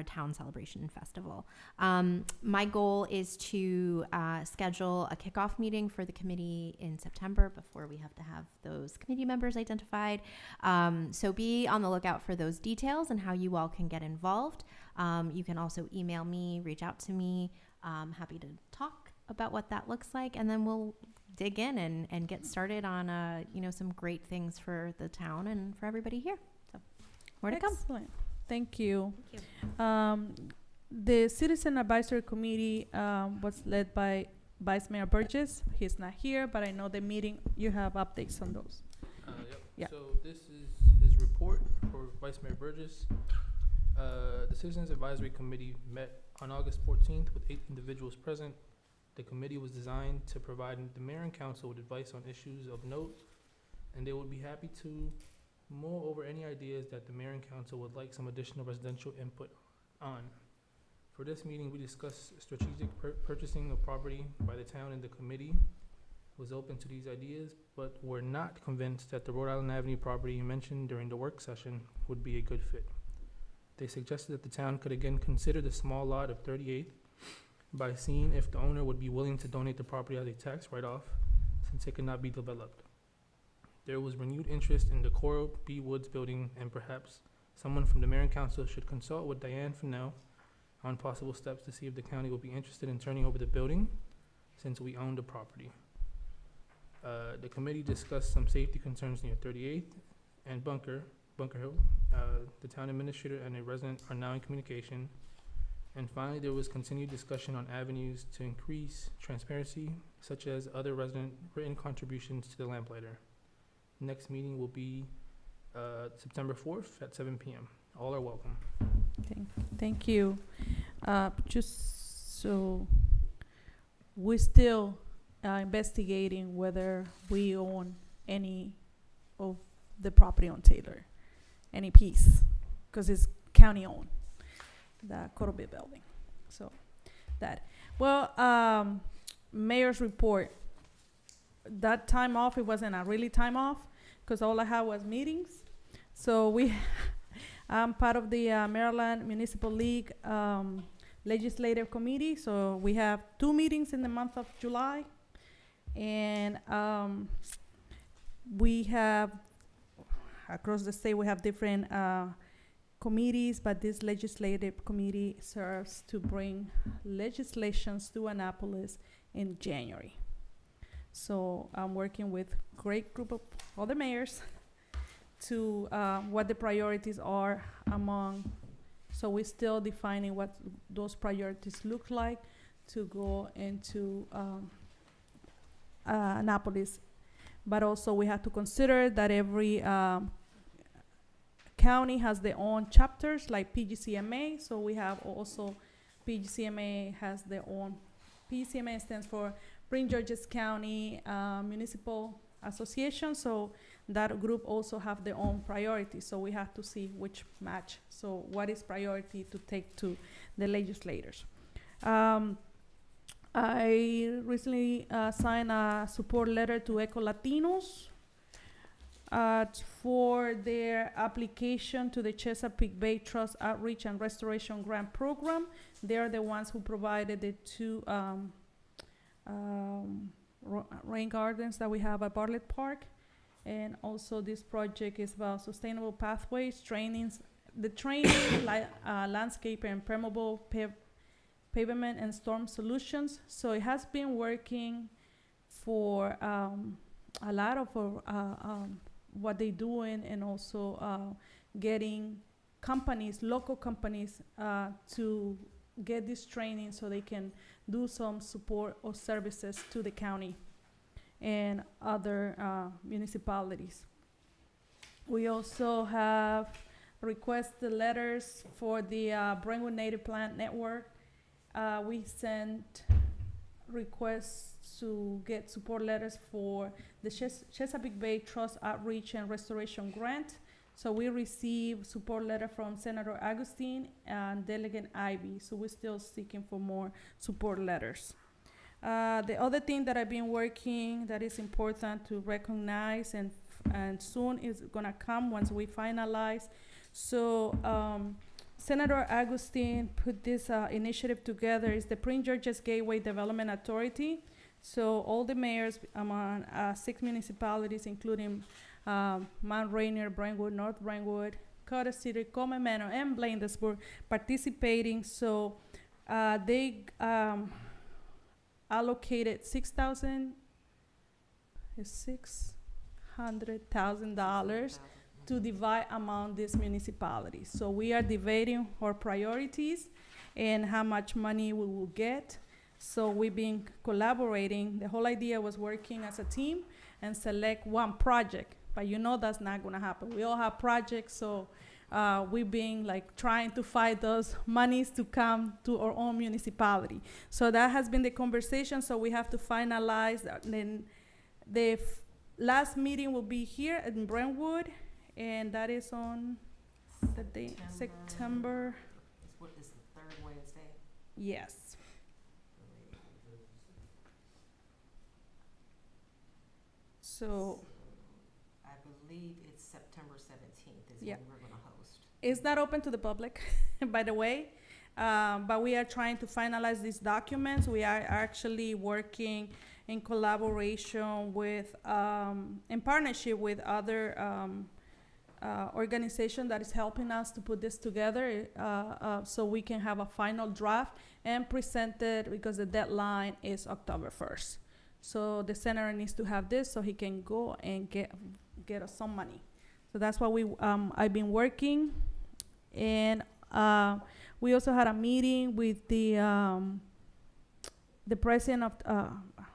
S5: town celebration and festival. My goal is to schedule a kickoff meeting for the committee in September before we have to have those committee members identified. So be on the lookout for those details and how you all can get involved. You can also email me, reach out to me. I'm happy to talk about what that looks like, and then we'll dig in and get started on some great things for the town and for everybody here. So more to come.
S1: Excellent. Thank you.
S5: Thank you.
S1: The Citizen Advisory Committee was led by Vice Mayor Burgess. He's not here, but I know the meeting, you have updates on those.
S4: Yep.
S1: Yeah.
S4: So this is his report for Vice Mayor Burgess. The Citizens Advisory Committee met on August 14th with 8 individuals present. The committee was designed to provide the mayor and council with advice on issues of note, and they would be happy to Moreover, any ideas that the mayor and council would like some additional residential input on. For this meeting, we discussed strategic purchasing of property by the town, and the committee was open to these ideas, but were not convinced that the Rhode Island Avenue property mentioned during the work session would be a good fit. They suggested that the town could again consider the small lot of 38th by seeing if the owner would be willing to donate the property as a tax write-off, since it could not be developed. There was renewed interest in the Coral B. Woods building, and perhaps someone from the mayor and council should consult with Diane Fennell on possible steps to see if the county would be interested in turning over the building, since we own the property. The committee discussed some safety concerns near 38th and Bunker Hill. The town administrator and a resident are now in communication. And finally, there was continued discussion on avenues to increase transparency, such as other resident written contributions to the lamplighter. Next meeting will be September 4th at 7 p.m. All are welcome.
S1: Thank you. Just so we're still investigating whether we own any of the property on Taylor, any piece, because it's county owned, the Coral Bay building. So that. Well, mayor's report. That time off, it wasn't a really time off, because all I had was meetings. So I'm part of the Maryland Municipal League Legislative Committee. So we have 2 meetings in the month of July. And we have, across the state, we have different committees, but this legislative committee serves to bring legislations to Annapolis in January. So I'm working with a great group of other mayors to what the priorities are among. So we're still defining what those priorities look like to go into Annapolis. But also we have to consider that every county has their own chapters, like PGCMA. So we have also, PGCMA has their own, PGCMA stands for Prince George's County Municipal Association. So that group also have their own priorities. So we have to see which match. So what is priority to take to the legislators? I recently signed a support letter to Eco Latinos for their application to the Chesapeake Bay Trust Outreach and Restoration Grant Program. They are the ones who provided the 2 rain gardens that we have at Bartlett Park. And also this project is about sustainable pathways, trainings, the training, landscape and permeable pavement and storm solutions. So it has been working for a lot of what they doing, and also getting companies, local companies, to get this training so they can do some support or services to the county and other municipalities. We also have requested letters for the Brentwood Native Plant Network. We sent requests to get support letters for the Chesapeake Bay Trust Outreach and Restoration Grant. So we received support letter from Senator Augustine and Delegate Ivy. So we're still seeking for more support letters. The other thing that I've been working that is important to recognize, and soon is gonna come once we finalize. So Senator Augustine put this initiative together. Is the Prince George's Gateway Development Authority. So all the mayors among 6 municipalities, including Mount Rainier, Brentwood, North Brentwood, Carter City, Coleman Manor, and Bladensburg, participating. So they allocated $600,000 to divide among these municipalities. So we are dividing our priorities and how much money we will get. So we've been collaborating. The whole idea was working as a team and select one project, but you know that's not gonna happen. We all have projects, so we've been like trying to find those monies to come to our own municipality. So that has been the conversation, so we have to finalize that. Then the last meeting will be here in Brentwood, and that is on the day, September,
S6: What is the third Wednesday?
S1: yes. So,
S6: I believe it's September 17th is
S1: Yeah.
S6: when we're gonna host.
S1: it's not open to the public, by the way, but we are trying to finalize these documents. We are actually working in collaboration with, in partnership with other organization that is helping us to put this together, so we can have a final draft and present it, because the deadline is October 1st. So the senator needs to have this so he can go and get us some money. So that's what I've been working. And we also had a meeting with the president of,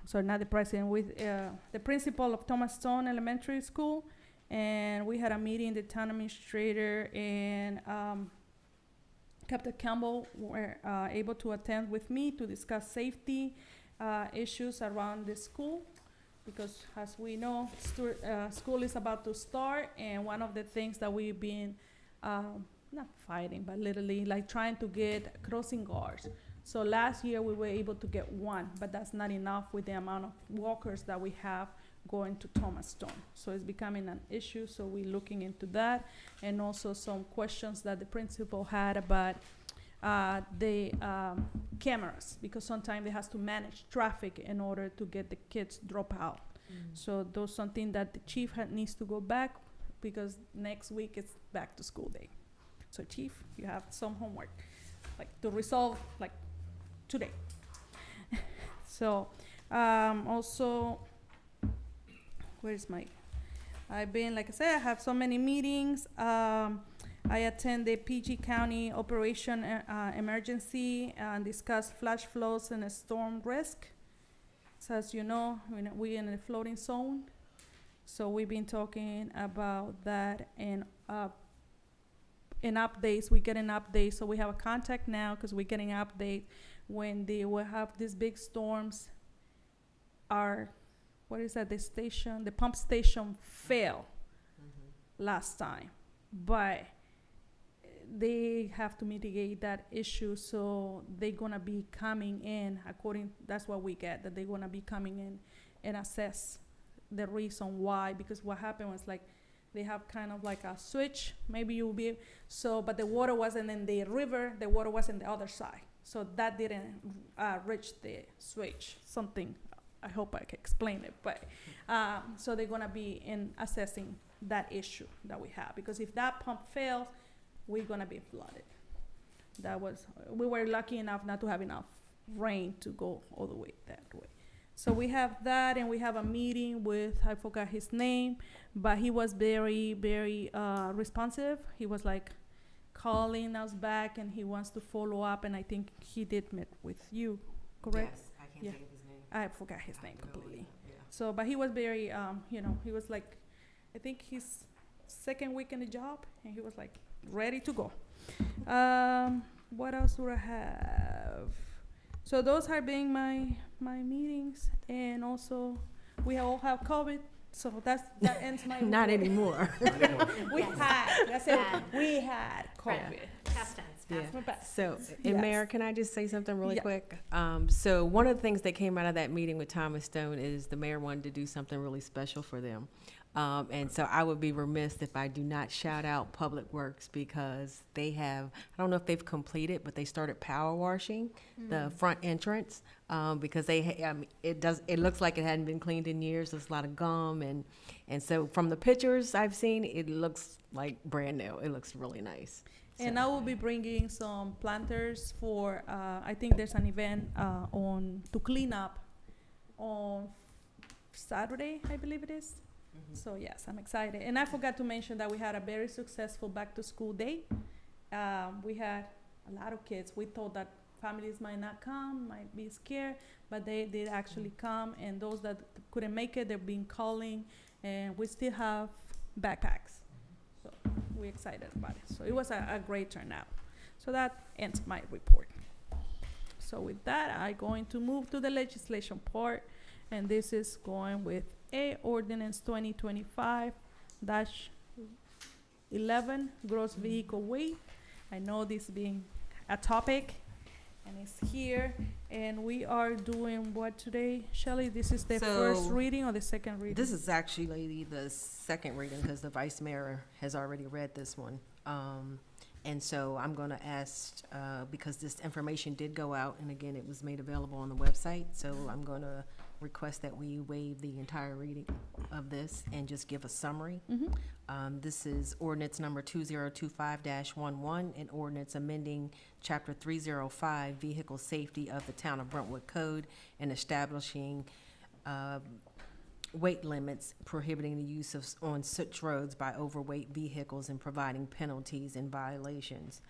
S1: sorry, not the president, with the principal of Thomas Stone Elementary School. And we had a meeting, the town administrator and Captain Campbell were able to attend with me to discuss safety issues around the school, because as we know, school is about to start, and one of the things that we've been not fighting, but literally like trying to get crossing guards. So last year we were able to get one, but that's not enough with the amount of walkers that we have going to Thomas Stone. So it's becoming an issue, so we're looking into that, and also some questions that the principal had about the cameras, because sometimes they has to manage traffic in order to get the kids drop out. So those something that the chief needs to go back, because next week it's back to school day. So chief, you have some homework, like to resolve like today. So also, where's my, I've been, like I said, I have so many meetings. I attend the PG County Operation Emergency and discuss flash floods and a storm risk. So as you know, we're in a floating zone. So we've been talking about that, and in updates, we get an update. So we have a contact now, because we're getting an update when they will have these big storms. What is that, the pump station failed last time, but they have to mitigate that issue, so they're gonna be coming in, that's what we get, that they're gonna be coming in and assess the reason why, because what happened was like, they have kind of like a switch, maybe you'll be, but the water wasn't in the river, the water was in the other side, so that didn't reach the switch, something. I hope I can explain it, but so they're gonna be in assessing that issue that we have, because if that pump fails, we're gonna be flooded. We were lucky enough not to have enough rain to go all the way that way. So we have that, and we have a meeting with, I forgot his name, but he was very, very responsive. He was like calling us back, and he wants to follow up, and I think he did meet with you, correct?
S6: Yes, I can't
S1: Yeah.
S6: think of his name.
S1: I forgot his name
S6: I have no
S1: completely.
S6: idea. Yeah.
S1: So, but he was very, he was like, I think his second week in the job, and he was like ready to go. What else do I have? So those are being my meetings, and also we all have COVID, so that ends my
S6: Not
S1: report.
S6: anymore.
S1: We had, that's it, we had COVID.
S5: Past tense.
S6: Yeah.
S1: My bad.
S6: So,
S1: Yes.
S6: and Mayor, can I just say something really
S1: Yeah.
S6: quick? So one of the things that came out of that meeting with Thomas Stone is the mayor wanted to do something really special for them. And so I would be remiss if I do not shout out Public Works, because they have, I don't know if they've completed, but they started power washing the front entrance, because it looks like it hadn't been cleaned in years. There's a lot of gum, and so from the pictures I've seen, it looks like brand new. It looks really nice.
S1: And
S6: So-
S1: I will be bringing some planters for, I think there's an event to clean up on Saturday, I believe it is. So yes, I'm excited. And I forgot to mention that we had a very successful back to school day. We had a lot of kids. We thought that families might not come, might be scared, but they did actually come. And those that couldn't make it, they've been calling, and we still have backpacks. So we're excited about it. So it was a great turnout. So that ends my report. So with that, I'm going to move to the legislation part, and this is going with ordinance 2025-, 11, gross vehicle weight. I know this being a topic, and it's here, and we are doing what today, Shelley? This is the first
S6: So,
S1: reading or the second reading?
S6: This is actually the second reading because the vice mayor has already read this one. And so I'm going to ask, because this information did go out, and again, it was made available on the website, so I'm going to request that we waive the entire reading of this and just give a summary. This is ordinance number 2025-11, an ordinance amending Chapter 305, Vehicle Safety of the Town of Brentwood Code, and establishing weight limits, prohibiting the use of on such roads by overweight vehicles and providing penalties and violations.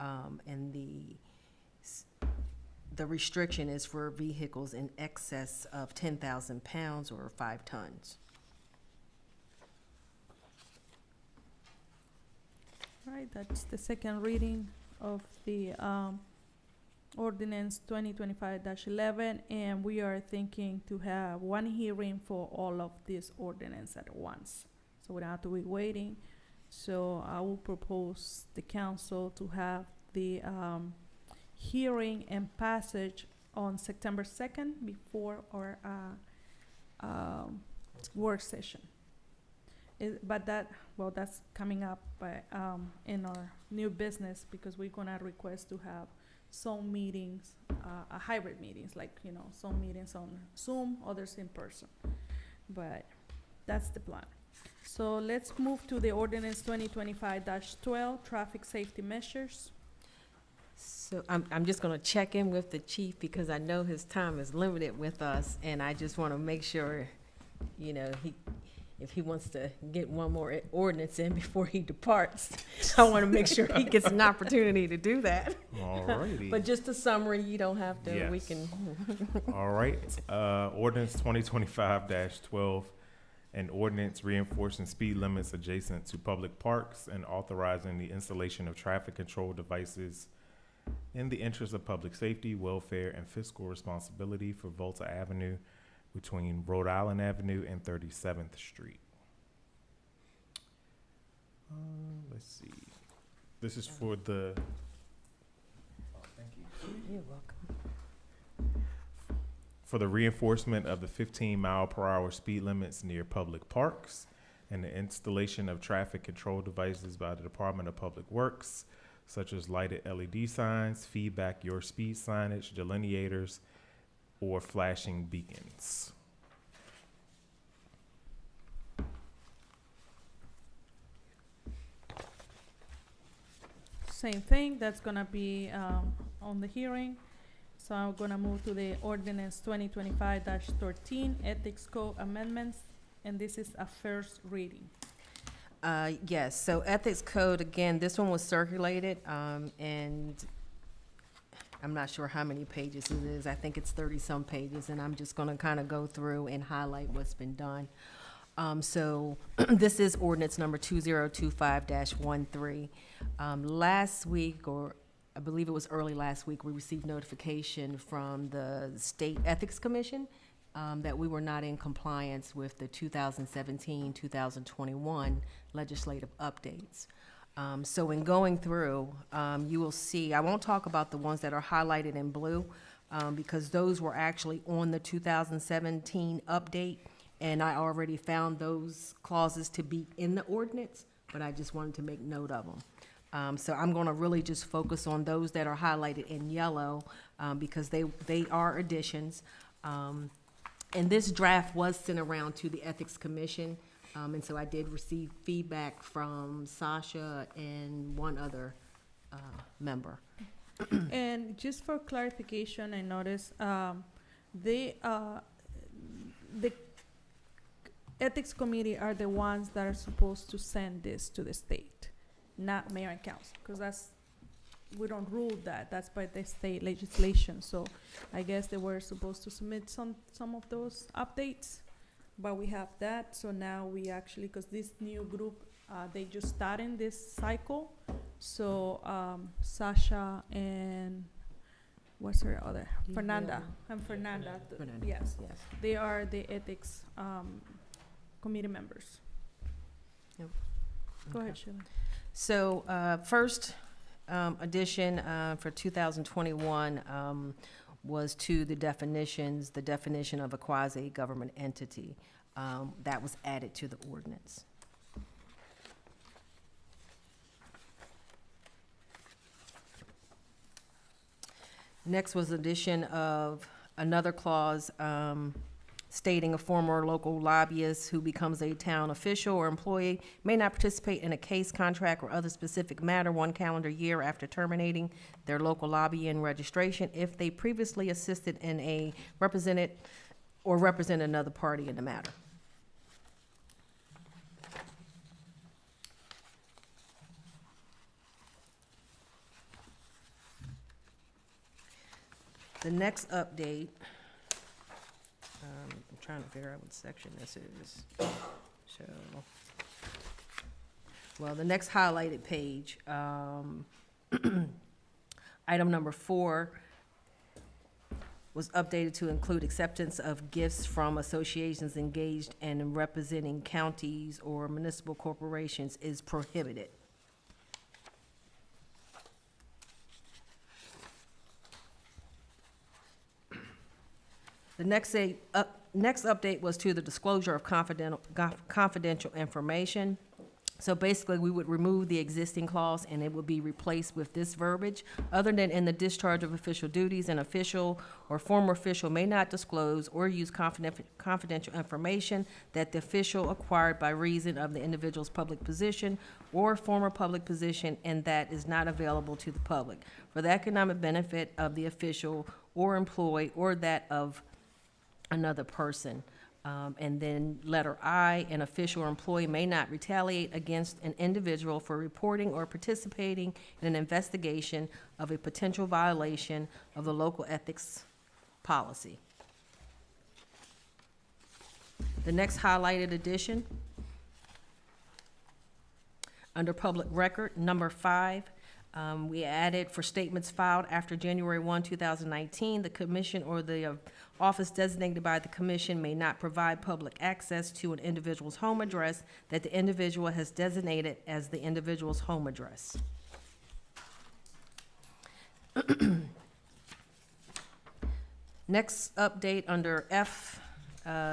S6: And the restriction is for vehicles in excess of 10,000 pounds or 5 tons.
S1: Right, that's the second reading of the ordinance 2025-11, and we are thinking to have one hearing for all of these ordinance at once. So we don't have to be waiting. So I will propose the council to have the hearing and passage on September 2nd before our work session. But that's coming up by, in our new business, because we're gonna request to have some meetings, hybrid meetings, like, some meetings on Zoom, others in person. But that's the plan. So let's move to the ordinance 2025-12, traffic safety measures.
S6: So I'm just gonna check in with the chief because I know his time is limited with us, and I just wanna make sure, if he wants to get one more ordinance in before he departs, I wanna make sure he gets an opportunity to do that.
S2: All righty.
S6: But just a summary, you don't have to, we
S2: Yes.
S6: can.
S2: All right. Ordinance 2025-12, an ordinance reinforcing speed limits adjacent to public parks and authorizing the installation of traffic control devices in the interest of public safety, welfare, and fiscal responsibility for Volta Avenue between Rhode Island Avenue and 37th Street. Let's see. This is for the...
S6: You're welcome.
S2: For the reinforcement of the 15-mile-per-hour speed limits near public parks and the installation of traffic control devices by the Department of Public Works, such as lighted LED signs, feedback your speed signage, delineators, or flashing beacons.
S1: Same thing, that's gonna be on the hearing. So I'm gonna move to the ordinance 2025-13, ethics code amendments, and this is a first reading.
S6: Yes, so ethics code, again, this one was circulated, and I'm not sure how many pages it is. I think it's 30-some pages, and I'm just gonna kind of go through and highlight what's been done. So this is ordinance number 2025-13. Last week, or I believe it was early last week, we received notification from the State Ethics Commission that we were not in compliance with the 2017-2021 legislative updates. So in going through, you will see, I won't talk about the ones that are highlighted in blue, because those were actually on the 2017 update, and I already found those clauses to be in the ordinance, but I just wanted to make note of them. So I'm gonna really just focus on those that are highlighted in yellow, because they are additions. And this draft was sent around to the Ethics Commission, and so I did receive feedback from Sasha and one other member.
S1: And just for clarification, I noticed the ethics committee are the ones that are supposed to send this to the state, not mayor and council, because we don't rule that. That's by the state legislation. So I guess they were supposed to submit some of those updates, but we have that. So now we actually, because this new group, they just started this cycle. So Sasha and what's her other? Fernanda. And Fernanda.
S6: Fernanda,
S1: Yes,
S6: yes.
S1: they are the ethics committee members.
S6: Yep.
S1: Go ahead, Sheila.
S6: So, first addition for 2021 was to the definitions, the definition of a quasi-government entity. That was added to the ordinance. Next was addition of another clause stating a former local lobbyist who becomes a town official or employee may not participate in a case, contract, or other specific matter 1 calendar year after terminating their local lobbying registration if they previously assisted in a represented or represent another party in the matter. The next update, I'm trying to figure out what section this is. So, well, the next highlighted page, item number 4 was updated to include acceptance of gifts from associations engaged in representing counties or municipal corporations is prohibited. The next update was to the disclosure of confidential information. So basically, we would remove the existing clause and it would be replaced with this verbiage. Other than in the discharge of official duties, an official or former official may not disclose or use confidential information that the official acquired by reason of the individual's public position or former public position and that is not available to the public for the economic benefit of the official or employee or that of another person. And then letter I, an official or employee may not retaliate against an individual for reporting or participating in an investigation of a potential violation of the local ethics policy. The next highlighted addition, under public record, number 5, we added for statements filed after January 1, 2019, the commission or the office designated by the commission may not provide public access to an individual's home address that the individual has designated as the individual's home address. Next update under F,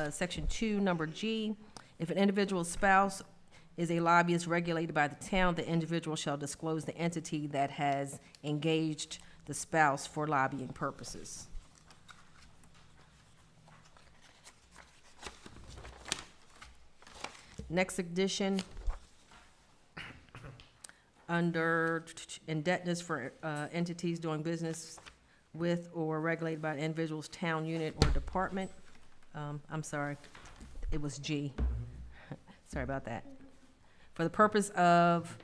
S6: section 2, number G, if an individual's spouse is a lobbyist regulated by the town, the individual shall disclose the entity that has engaged the spouse for lobbying purposes. Next addition, under indebtedness for entities doing business with or regulated by an individual's town unit or department. I'm sorry, it was G. Sorry about that. For the purpose of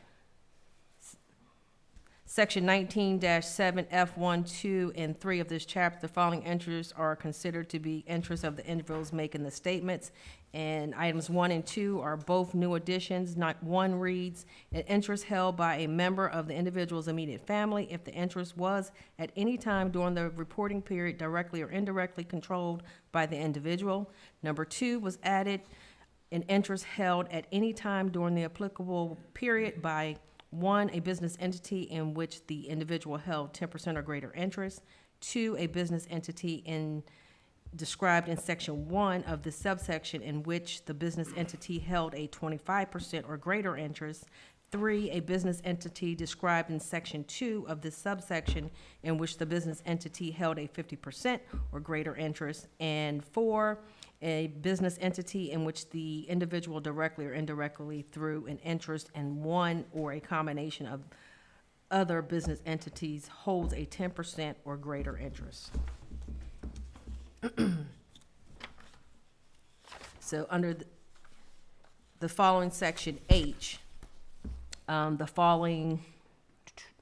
S6: Section 19-7 F1, 2, and 3 of this chapter, the following interests are considered to be interests of the individuals making the statements. And items 1 and 2 are both new additions. Not 1 reads, an interest held by a member of the individual's immediate family if the interest was at any time during the reporting period directly or indirectly controlled by the individual. Number 2 was added, an interest held at any time during the applicable period by 1, a business entity in which the individual held 10% or greater interest. 2, a business entity described in section 1 of the subsection in which the business entity held a 25% or greater interest. 3, a business entity described in section 2 of this subsection in which the business entity held a 50% or greater interest. And 4, a business entity in which the individual directly or indirectly through an interest in one or a combination of other business entities holds a 10% or greater interest. So under the following section H, the following,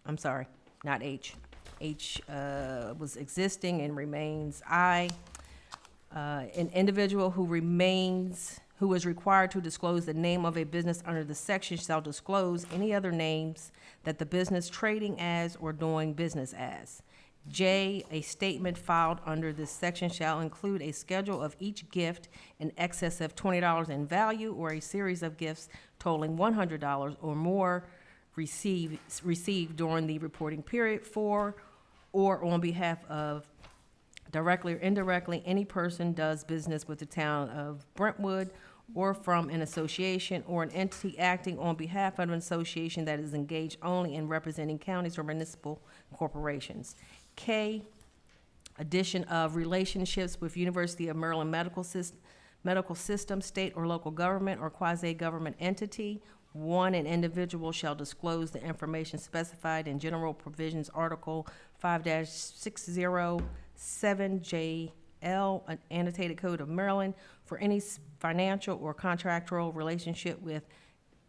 S6: I'm sorry, not H. H was existing and remains I. An individual who is required to disclose the name of a business under the section shall disclose any other names that the business trading as or doing business as. J, a statement filed under this section shall include a schedule of each gift in excess of $20 in value or a series of gifts totaling $100 or more received during the reporting period for or on behalf of, directly or indirectly, any person does business with the town of Brentwood or from an association or an entity acting on behalf of an association that is engaged only in representing counties or municipal corporations. K, addition of relationships with University of Maryland Medical System, state or local government or quasi-government entity. 1, an individual shall disclose the information specified in General Provisions Article 5-607JL, an annotated code of Maryland, for any financial or contractual relationship with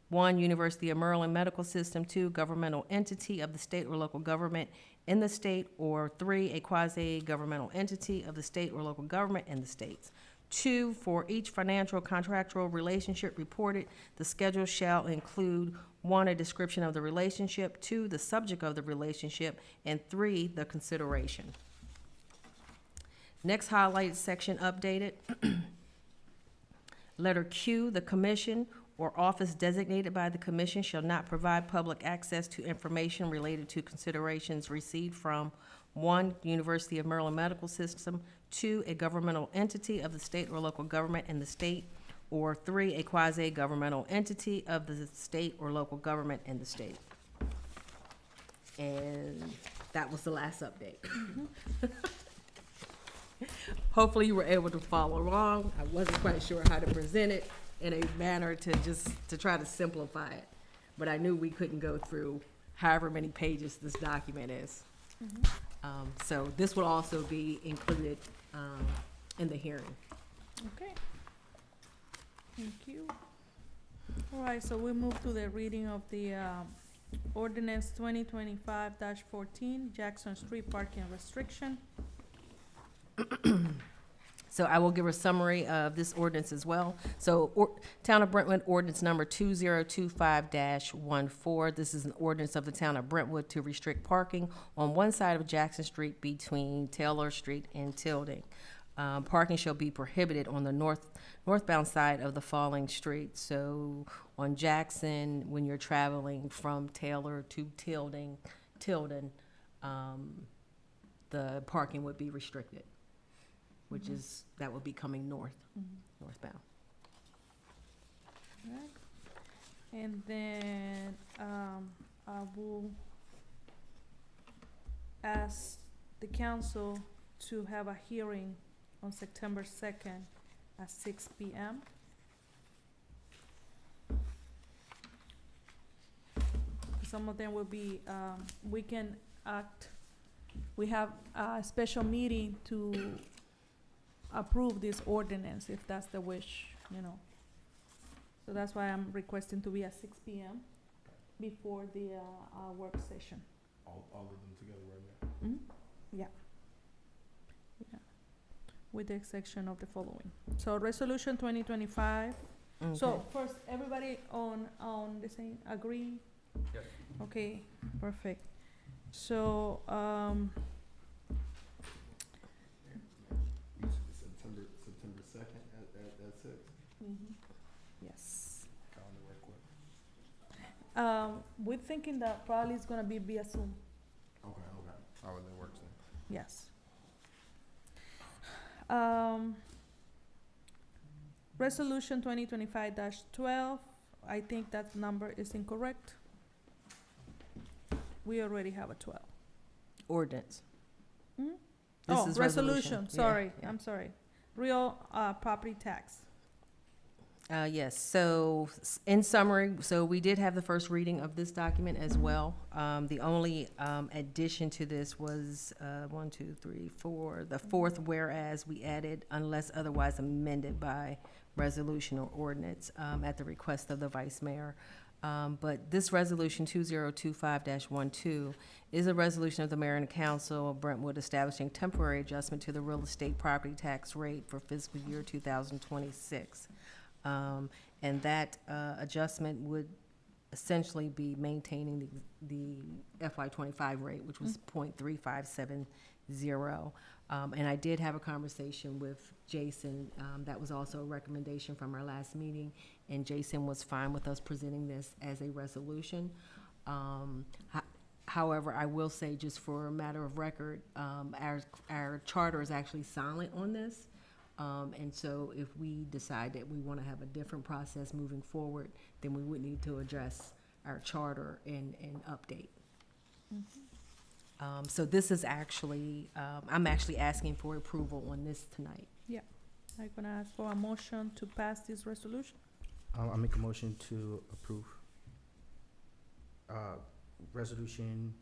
S6: 1, University of Maryland Medical System, 2, governmental entity of the state or local government in the state, or 3, a quasi-governmental entity of the state or local government in the states. 2, for each financial or contractual relationship reported, the schedule shall include 1, a description of the relationship, 2, the subject of the relationship, and 3, the consideration. Next highlighted section updated. Letter Q, the commission or office designated by the commission shall not provide public access to information related to considerations received from 1, University of Maryland Medical System, 2, a governmental entity of the state or local government in the state, or 3, a quasi-governmental entity of the state or local government in the state. And that was the last update. Hopefully you were able to follow along. I wasn't quite sure how to present it in a manner to try to simplify it. But I knew we couldn't go through however many pages this document is. So this will also be included in the hearing.
S1: Okay. Thank you. All right, so we move to the reading of the ordinance 2025-14, Jackson Street parking restriction.
S6: So I will give a summary of this ordinance as well. So Town of Brentwood ordinance number 2025-14. This is an ordinance of the Town of Brentwood to restrict parking on one side of Jackson Street between Taylor Street and Tilden. Parking shall be prohibited on the northbound side of the following streets. So on Jackson, when you're traveling from Taylor to Tilden, the parking would be restricted, which is, that would be coming northbound.
S1: All right. And then I will ask the council to have a hearing on September 2nd at 6 p.m. Some of them will be, we have a special meeting to approve this ordinance, if that's the wish, you know. So that's why I'm requesting to be at 6 p.m. before the work session.
S8: All of them together right now?
S1: Mm? Yeah. Yeah. With the exception of the following. So resolution 2025. So first, everybody on the same, agree?
S8: Yes.
S1: Okay, perfect. So,
S8: September 2nd at 6.
S1: yes.
S8: Calendar real quick.
S1: We're thinking that probably it's gonna be via Zoom.
S8: Okay. Oh, that works then.
S1: Yes. Resolution 2025-12, I think that number is incorrect. We already have a 12.
S6: Ordinance.
S1: Hmm?
S6: This
S1: Oh,
S6: is
S1: resolution,
S6: Yeah,
S1: sorry,
S6: yeah.
S1: I'm sorry. Real property tax.
S6: Yes, so in summary, so we did have the first reading of this document as well. The only addition to this was 1, 2, 3, 4, the fourth whereas we added unless otherwise amended by resolution or ordinance at the request of the vice mayor. But this resolution 2025-12 is a resolution of the mayor and council of Brentwood establishing temporary adjustment to the real estate property tax rate for fiscal year 2026. And that adjustment would essentially be maintaining the FY '25 rate, which was .3570. And I did have a conversation with Jason. That was also a recommendation from our last meeting, and Jason was fine with us presenting this as a resolution. However, I will say, just for a matter of record, our charter is actually silent on this. And so if we decide that we want to have a different process moving forward, then we would need to address our charter and update. So this is actually, I'm actually asking for approval on this tonight.
S1: I'm gonna ask for a motion to pass this resolution.
S3: I'll make a motion to approve resolution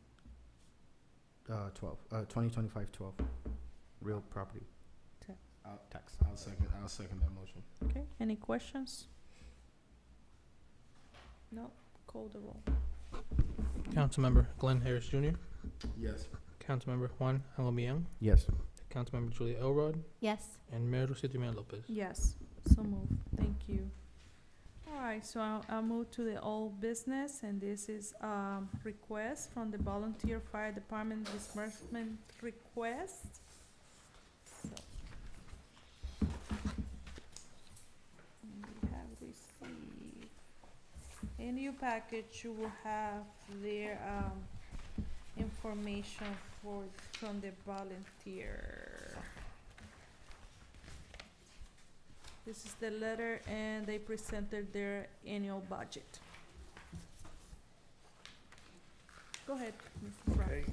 S3: 2025-12, real property tax.
S8: I'll second that motion.
S1: Okay, any questions? No, call the roll.
S4: Councilmember Glenn Harris Jr.,
S8: Yes.
S4: Councilmember Juan Alomiang,
S3: Yes.
S4: Councilmember Julia Elrod,
S5: Yes.
S4: and Mayor Lucy Demian Lopez.
S1: Yes, so moved, thank you. All right, so I'll move to the old business, and this is, request from the Volunteer Fire Department disbursement request. So, we have received, in your package, you will have their, information from the volunteer. This is the letter, and they presented their annual budget. Go ahead, Mr. Brown.
S9: Okay,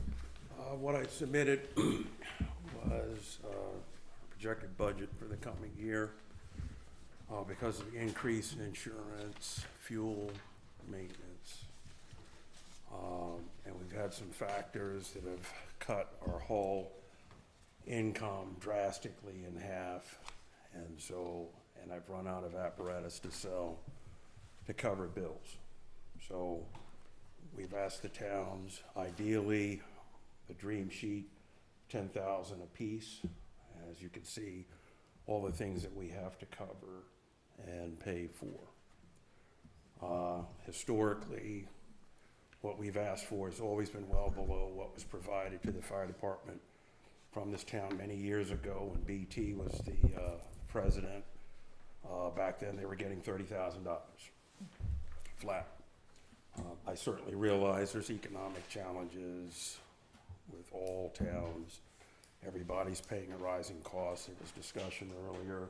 S9: what I submitted was projected budget for the coming year. Because of the increase in insurance, fuel, maintenance. And we've had some factors that have cut our whole income drastically in half. And I've run out of apparatus to sell to cover bills. So we've asked the towns, ideally, the dream sheet, 10,000 apiece. As you can see, all the things that we have to cover and pay for. Historically, what we've asked for has always been well below what was provided to the fire department from this town many years ago when BT was the president. Back then, they were getting $30,000 flat. I certainly realize there's economic challenges with all towns. Everybody's paying a rising cost. There was discussion earlier,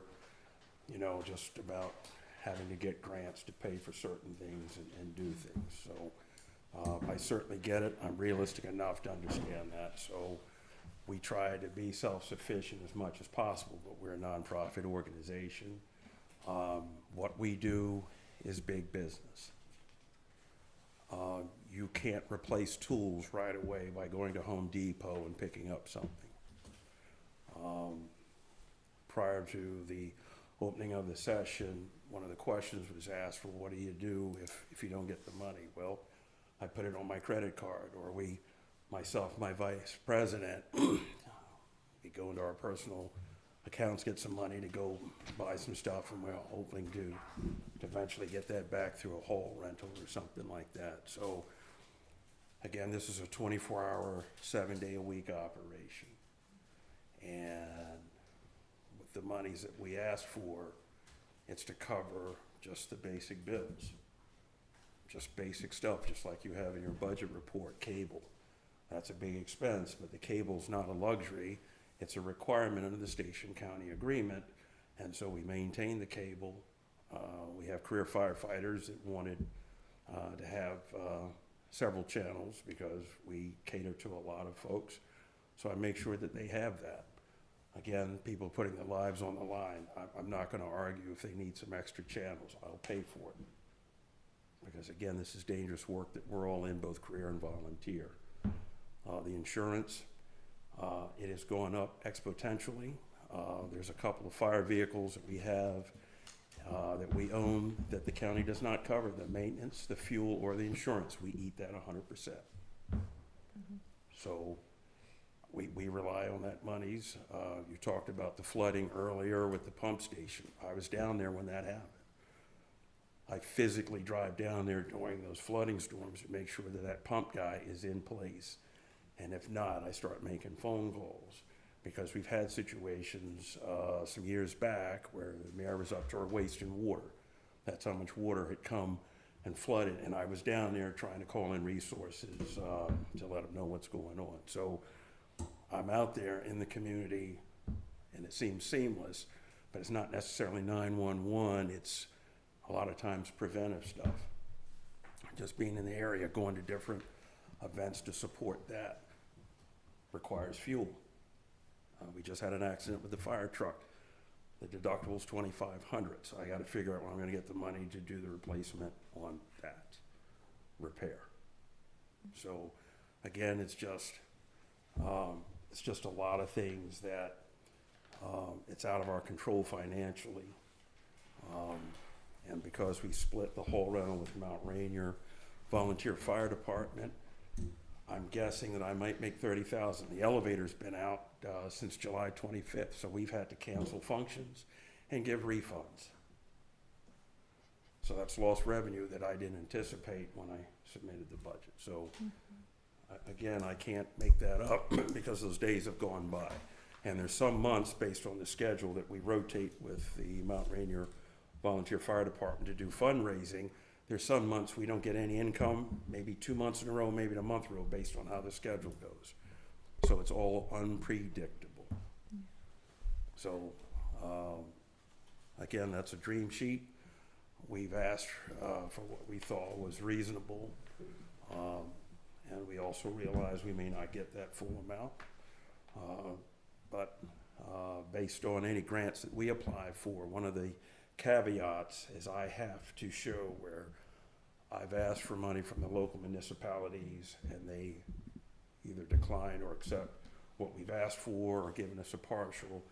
S9: just about having to get grants to pay for certain things and do things. So I certainly get it. I'm realistic enough to understand that. So we try to be self-sufficient as much as possible, but we're a nonprofit organization. What we do is big business. You can't replace tools right away by going to Home Depot and picking up something. Prior to the opening of the session, one of the questions was asked for, what do you do if you don't get the money? Well, I put it on my credit card, or myself, my vice president, we go into our personal accounts, get some money to go buy some stuff, and we're hoping to eventually get that back through a hall rental or something like that. So again, this is a 24-hour, 7-day-a-week operation. And with the monies that we ask for, it's to cover just the basic bills. Just basic stuff, just like you have in your budget report, cable. That's a big expense, but the cable's not a luxury. It's a requirement under the Station County agreement, and so we maintain the cable. We have career firefighters that wanted to have several channels because we cater to a lot of folks. So I make sure that they have that. Again, people putting their lives on the line. I'm not going to argue if they need some extra channels. I'll pay for it. Because again, this is dangerous work that we're all in, both career and volunteer. The insurance, it has gone up exponentially. There's a couple of fire vehicles that we have that we own that the county does not cover, the maintenance, the fuel, or the insurance. We eat that 100%. So we rely on that monies. You talked about the flooding earlier with the pump station. I was down there when that happened. I physically drive down there during those flooding storms to make sure that that pump guy is in place. And if not, I start making phone calls, because we've had situations some years back where the mayor was up to our waist and water. That's how much water had come and flooded, and I was down there trying to call in resources to let them know what's going on. So I'm out there in the community, and it seems seamless, but it's not necessarily 911. It's a lot of times preventive stuff. Just being in the area, going to different events to support that requires fuel. We just had an accident with the fire truck. The deductible's $2,500, so I gotta figure out where I'm gonna get the money to do the replacement on that repair. So, again, it's just a lot of things that, it's out of our control financially. And because we split the whole rental with Mount Rainier Volunteer Fire Department, I'm guessing that I might make $30,000. The elevator's been out since July 25th, so we've had to cancel functions and give refunds. So that's lost revenue that I didn't anticipate when I submitted the budget. So, again, I can't make that up because those days have gone by. And there's some months, based on the schedule, that we rotate with the Mount Rainier Volunteer Fire Department to do fundraising. There's some months we don't get any income, maybe 2 months in a row, maybe a month in a row, based on how the schedule goes. So it's all unpredictable. So, again, that's a dream sheet. We've asked for what we thought was reasonable. And we also realize we may not get that full amount. But based on any grants that we apply for, one of the caveats is I have to show where I've asked for money from the local municipalities and they either decline or accept what we've asked for or given us a partial,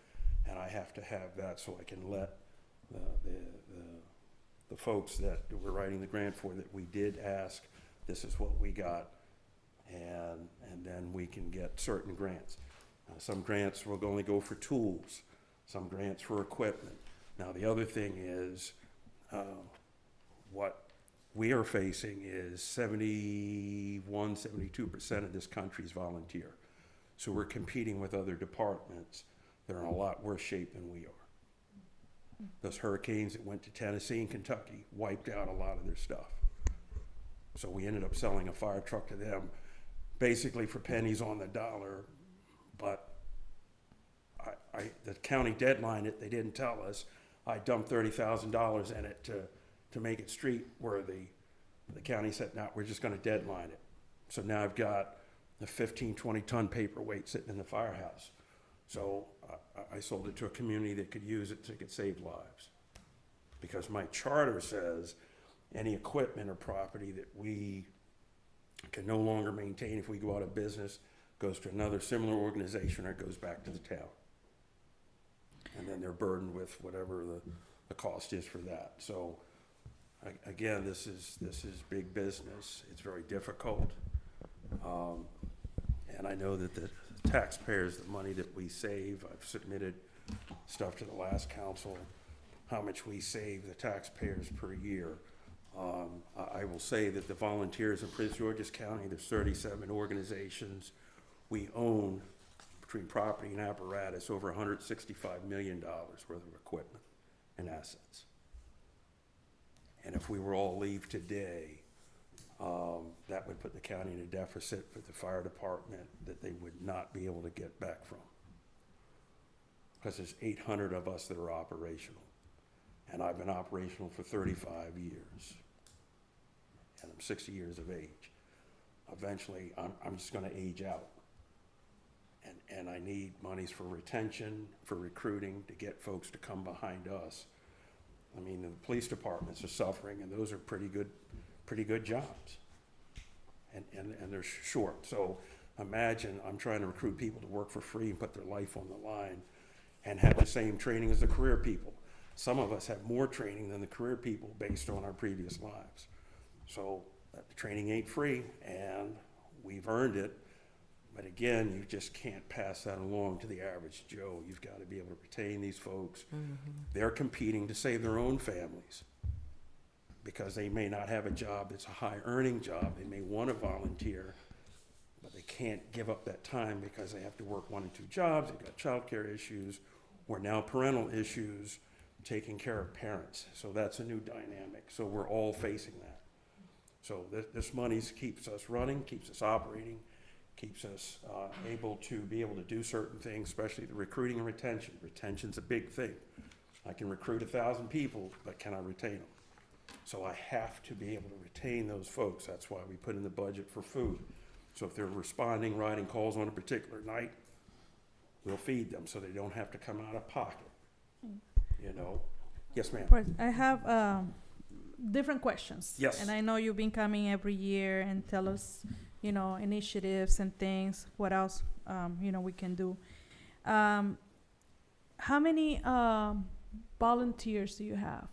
S9: and I have to have that so I can let the folks that we're writing the grant for, that we did ask, this is what we got, and then we can get certain grants. Some grants will only go for tools, some grants for equipment. Now, the other thing is, what we are facing is 72% of this country is volunteer. So we're competing with other departments that are in a lot worse shape than we are. Those hurricanes that went to Tennessee and Kentucky wiped out a lot of their stuff. So we ended up selling a fire truck to them, basically for pennies on the dollar, but the county deadlined it, they didn't tell us. I dumped $30,000 in it to make it street worthy. The county said, no, we're just gonna deadline it. So now I've got a 15, 20 ton paperweight sitting in the firehouse. So I sold it to a community that could use it to save lives. Because my charter says any equipment or property that we can no longer maintain if we go out of business goes to another similar organization or it goes back to the town. And then they're burdened with whatever the cost is for that. So, again, this is big business. It's very difficult. And I know that the taxpayers, the money that we save, I've submitted stuff to the last council, how much we save the taxpayers per year. I will say that the volunteers in Prince George's County, there's 37 organizations. We own, between property and apparatus, over $165 million worth of equipment and assets. And if we were all leave today, that would put the county in a deficit for the fire department that they would not be able to get back from. Because there's 800 of us that are operational. And I've been operational for 35 years. And I'm 60 years of age. Eventually, I'm just gonna age out. And I need monies for retention, for recruiting, to get folks to come behind us. I mean, the police departments are suffering, and those are pretty good jobs. And they're short. So imagine I'm trying to recruit people to work for free and put their life on the line and have the same training as the career people. Some of us have more training than the career people based on our previous lives. So the training ain't free, and we've earned it. But again, you just can't pass that along to the average Joe. You've got to be able to retain these folks. Mm-hmm. They're competing to save their own families because they may not have a job that's a high-earning job. They may want to volunteer, but they can't give up that time because they have to work 1 and 2 jobs. They've got childcare issues, or now parental issues, taking care of parents. So that's a new dynamic. So we're all facing that. So this money keeps us running, keeps us operating, keeps us able to do certain things, especially the recruiting and retention. Retention's a big thing. I can recruit 1,000 people, but can I retain them? So I have to be able to retain those folks. That's why we put in the budget for food. So if they're responding, writing calls on a particular night, we'll feed them so they don't have to come out of pocket. You know? Yes, ma'am.
S1: I have different questions.
S9: Yes.
S1: And I know you've been coming every year and tell us, you know, initiatives and things, what else, you know, we can do. How many volunteers do you have?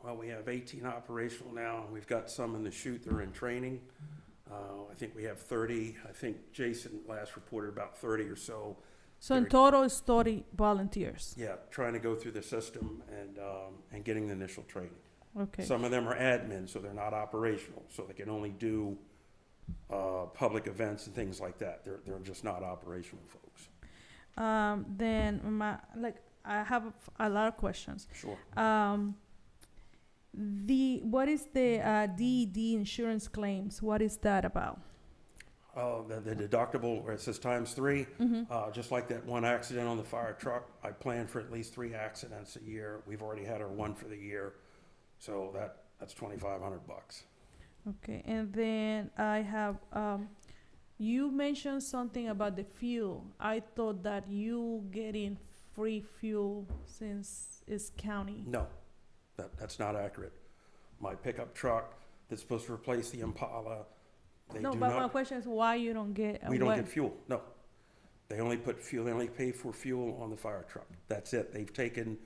S9: Well, we have 18 operational now. We've got some in the chute that are in training. I think we have 30. I think Jason last reported about 30 or so.
S1: So in total, it's 30 volunteers.
S9: Yeah, trying to go through the system and getting the initial training.
S1: Okay.
S9: Some of them are admin, so they're not operational, so they can only do public events and things like that. They're just not operational folks.
S1: Then I have a lot of questions.
S9: Sure.
S1: What is the DED insurance claims? What is that about?
S9: The deductible, where it says ×3, just like that one accident on the fire truck, I plan for at least 3 accidents a year. We've already had our 1 for the year, so that's $2,500.
S1: Okay, and then I have, you mentioned something about the fuel. I thought that you getting free fuel since it's county.
S9: No, that's not accurate. My pickup truck that's supposed to replace the Impala,
S1: My question is why you don't get.
S9: We don't get fuel, no. They only put fuel, they only pay for fuel on the fire truck. That's it. They've taken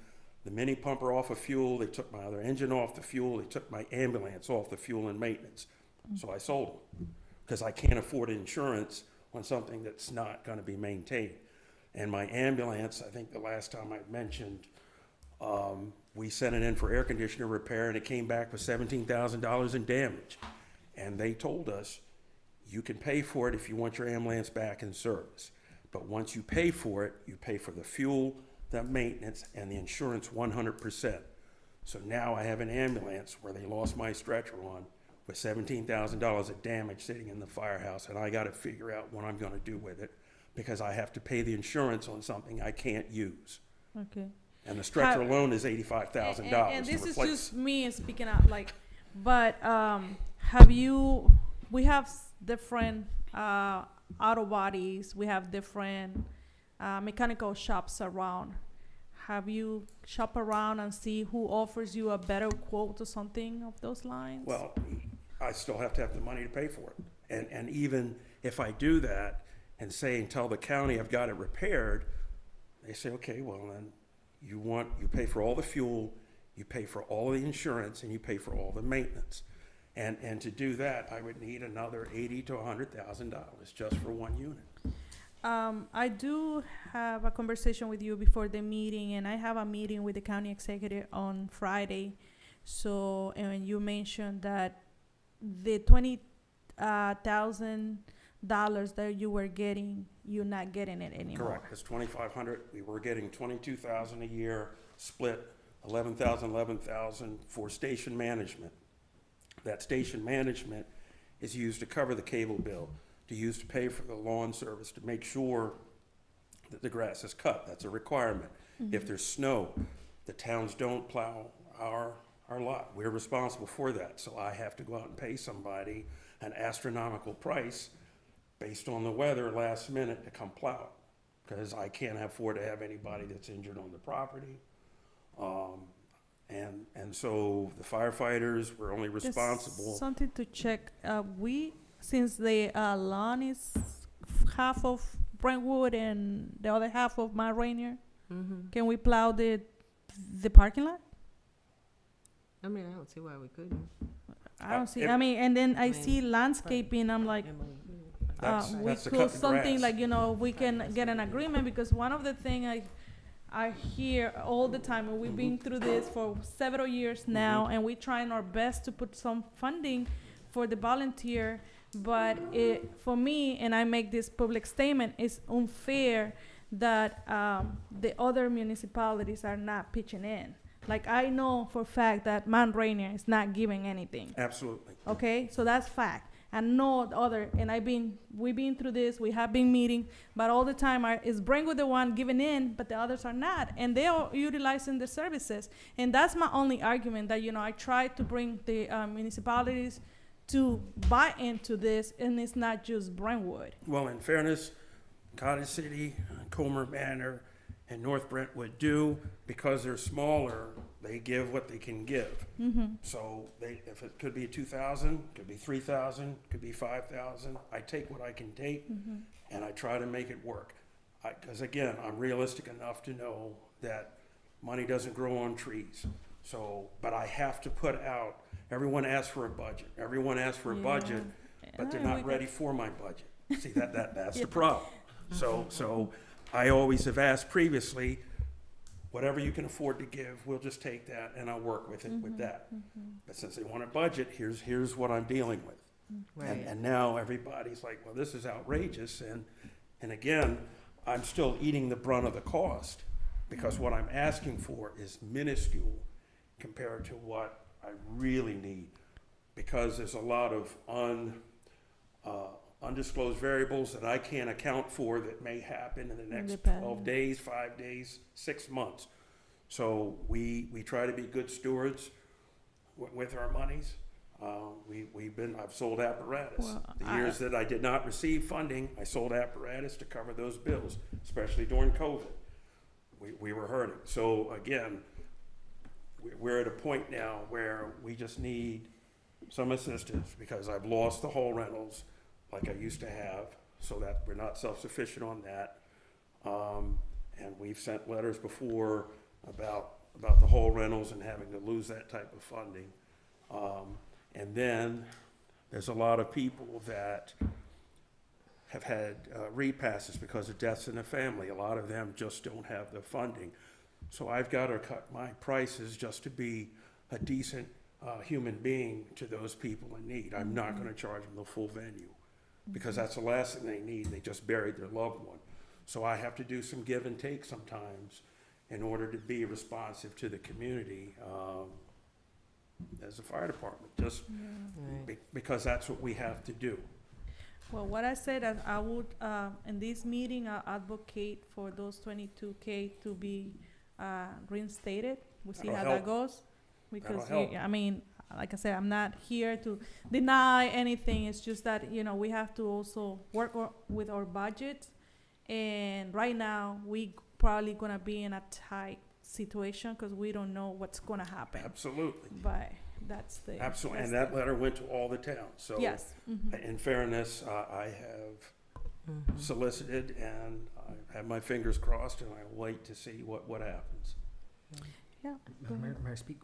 S9: the mini pumper off of fuel, they took my other engine off the fuel, they took my ambulance off the fuel and maintenance. So I sold them, because I can't afford insurance on something that's not gonna be maintained. And my ambulance, I think the last time I mentioned, we sent it in for air conditioner repair and it came back with $17,000 in damage. And they told us, you can pay for it if you want your ambulance back in service. But once you pay for it, you pay for the fuel, the maintenance, and the insurance 100%. So now I have an ambulance where they lost my stretcher on with $17,000 of damage sitting in the firehouse, and I gotta figure out what I'm gonna do with it, because I have to pay the insurance on something I can't use.
S1: Okay.
S9: And the stretcher alone is $85,000
S1: And
S9: to
S1: this is
S9: replace.
S1: just me speaking out, but we have different auto bodies, we have different mechanical shops around. Have you shop around and see who offers you a better quote or something of those lines?
S9: Well, I still have to have the money to pay for it. And even if I do that and tell the county I've got it repaired, they say, okay, well then you pay for all the fuel, you pay for all the insurance, and you pay for all the maintenance. And to do that, I would need another $80,000 to $100,000 just for one unit.
S1: I do have a conversation with you before the meeting, and I have a meeting with the county executive on Friday. So, and you mentioned that the $20,000 that you were getting, you're not getting it anymore.
S9: Correct. It's $2,500. We were getting $22,000 a year, split $11,000 for station management. That station management is used to cover the cable bill, to pay for the lawn service, to make sure that the grass is cut. That's a requirement. If there's snow, the towns don't plow our lot. We're responsible for that. So I have to go out and pay somebody an astronomical price based on the weather last minute to come plow it, because I can't afford to have anybody that's injured on the property. And so the firefighters were only responsible.
S1: Something to check. Since the lawn is half of Brentwood and the other half of Mount Rainier, can we plow the parking lot?
S6: I mean, I don't see why we couldn't.
S1: I don't see.
S9: if-
S1: I mean, and then I
S6: I mean,
S1: see landscaping. I'm like,
S9: That's
S1: we
S9: to
S1: could
S9: cut the
S1: something
S9: grass.
S1: like, we can get an agreement, because one of the thing are here all the time, and we've been through this for several years now, and we're trying our best to put some funding for the volunteer. But for me, and I make this public statement, it's unfair that the other municipalities are not pitching in. Like, I know for a fact that Mount Rainier is not giving anything.
S9: Absolutely.
S1: Okay, so that's fact. And no other, and we've been through this, we have been meeting, but all the time is Brentwood the one giving in, but the others are not, and they are utilizing the services. And that's my only argument, that, I try to bring the municipalities to buy into this, and it's not just Brentwood.
S9: Well, in fairness, Cottage City, Comer Manor, and North Brentwood do, because they're smaller, they give what they can give.
S1: Mm-hmm.
S9: So if it could be 2,000, could be 3,000, could be 5,000, I take what I can take,
S1: Mm-hmm.
S9: and I try to make it work. Because again, I'm realistic enough to know that money doesn't grow on trees. So, but I have to put out, everyone asks for a budget, but they're not ready for my budget. See, that's the problem. So I always have asked previously, whatever you can afford to give, we'll just take that and I'll work with it with that. But since they want a budget, here's what I'm dealing with.
S6: Right.
S9: And now everybody's like, well, this is outrageous. And again, I'm still eating the brunt of the cost, because what I'm asking for is minuscule compared to what I really need. Because there's a lot of undisclosed variables that I can't account for that may happen in the next 12 days, 5 days, 6 months. So we try to be good stewards with our monies. I've sold apparatus.
S1: Well,
S9: The years that I did not receive funding, I sold apparatus to cover those bills, especially during COVID. We were hurting. So again, we're at a point now where we just need some assistance, because I've lost the whole rentals like I used to have, so that we're not self-sufficient on that. And we've sent letters before about the whole rentals and having to lose that type of funding. And then there's a lot of people that have had repasses because of deaths in the family. A lot of them just don't have the funding. So I've got to cut my prices just to be a decent human being to those people in need. I'm not going to charge them the full venue, because that's the last thing they need. They just buried their loved one. So I have to do some give and take sometimes in order to be responsive to the community as a fire department, just because that's what we have to do.
S1: Well, what I said, I would, in this meeting, I'll advocate for those 22K to be reinstated. We'll see
S9: That'll
S1: how
S9: help.
S1: that goes. Because,
S9: That'll help.
S1: I mean, like I said, I'm not here to deny anything. It's just that, we have to also work with our budget. And right now, we probably gonna be in a tight situation, because we don't know what's gonna happen.
S9: Absolutely.
S1: But that's the.
S9: Absolutely. And
S1: that's
S9: that letter went to all the towns. So
S1: Yes. Mhm.
S9: in fairness, I have solicited, and I have my fingers crossed, and I wait to see what happens.
S1: Yeah. go
S3: May
S1: ahead.
S3: I speak?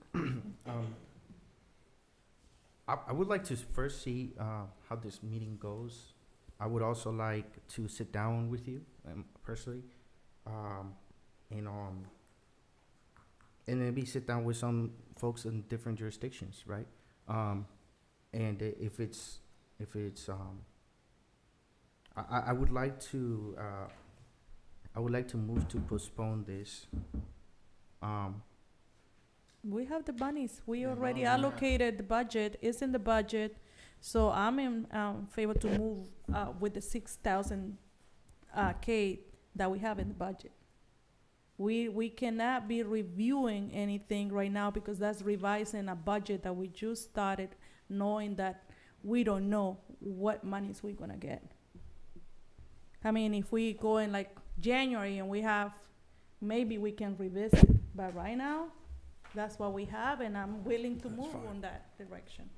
S3: I would like to first see how this meeting goes. I would also like to sit down with you personally, and maybe sit down with some folks in different jurisdictions, right? And if it's I would like to move to postpone this.
S1: We have the monies. We
S3: Yeah,
S1: already
S3: yeah.
S1: allocated the budget. It's in the budget. So I'm in favor to move with the 6,000 K that we have in the budget. We cannot be reviewing anything right now, because that's revising a budget that we just started, knowing that we don't know what monies we're gonna get. I mean, if we go in like January and we have, maybe we can revisit, but right now, that's what we have, and I'm willing to
S9: That's
S1: move
S9: fine.
S1: on that direction.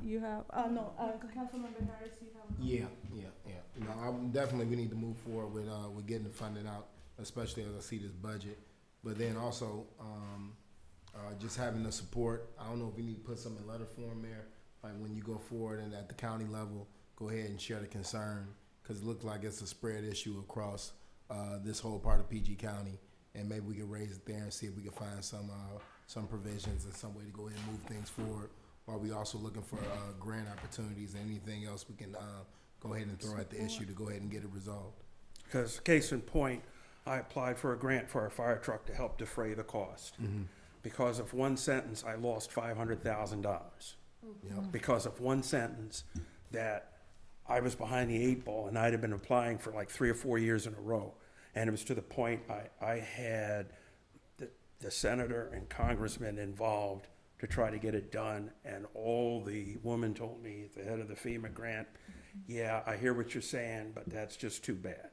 S1: You have, Councilmember Harris, you have.
S8: Yeah. No, definitely we need to move forward with getting the funding out, especially as I see this budget. But then also, just having the support. I don't know if we need to put some in letter form there, like when you go forward and at the county level, go ahead and share the concern, because it looks like it's a spread issue across this whole part of PG County, and maybe we could raise it there and see if we can find some provisions and some way to go ahead and move things forward. Are we also looking for grant opportunities and anything else we can go ahead and throw at the issue to go ahead and get it resolved?
S9: Because case in point, I applied for a grant for a fire truck to help defray the cost. Because of one sentence, I lost $500,000.
S8: Yep.
S9: Because of one sentence that I was behind the 8 ball, and I'd have been applying for like 3 or 4 years in a row. And it was to the point I had the senator and congressman involved to try to get it done. And all the woman told me, the head of the FEMA grant, yeah, I hear what you're saying, but that's just too bad.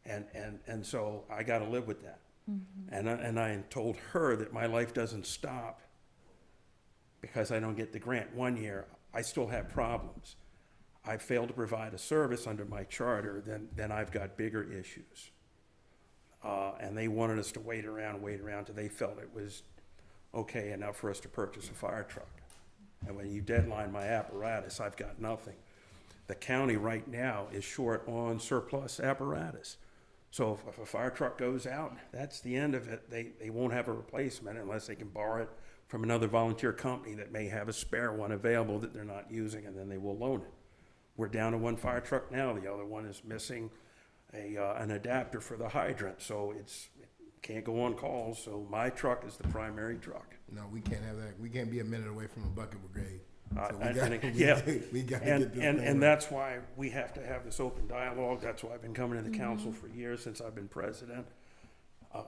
S9: And so I got to live with that. And I told her that my life doesn't stop because I don't get the grant. 1 year, I still have problems. I failed to provide a service under my charter, then I've got bigger issues. And they wanted us to wait around till they felt it was okay enough for us to purchase a fire truck. And when you deadline my apparatus, I've got nothing. The county right now is short on surplus apparatus. So if a fire truck goes out, that's the end of it. They won't have a replacement unless they can borrow it from another volunteer company that may have a spare one available that they're not using, and then they will loan it. We're down to 1 fire truck now. The other one is missing an adapter for the hydrant, so it can't go on calls. So my truck is the primary truck.
S8: No, we can't have that. We can't be a minute away from a bucket brigade. So we gotta get this thing right.
S9: And that's why we have to have this open dialogue. That's why I've been coming to the council for years since I've been president.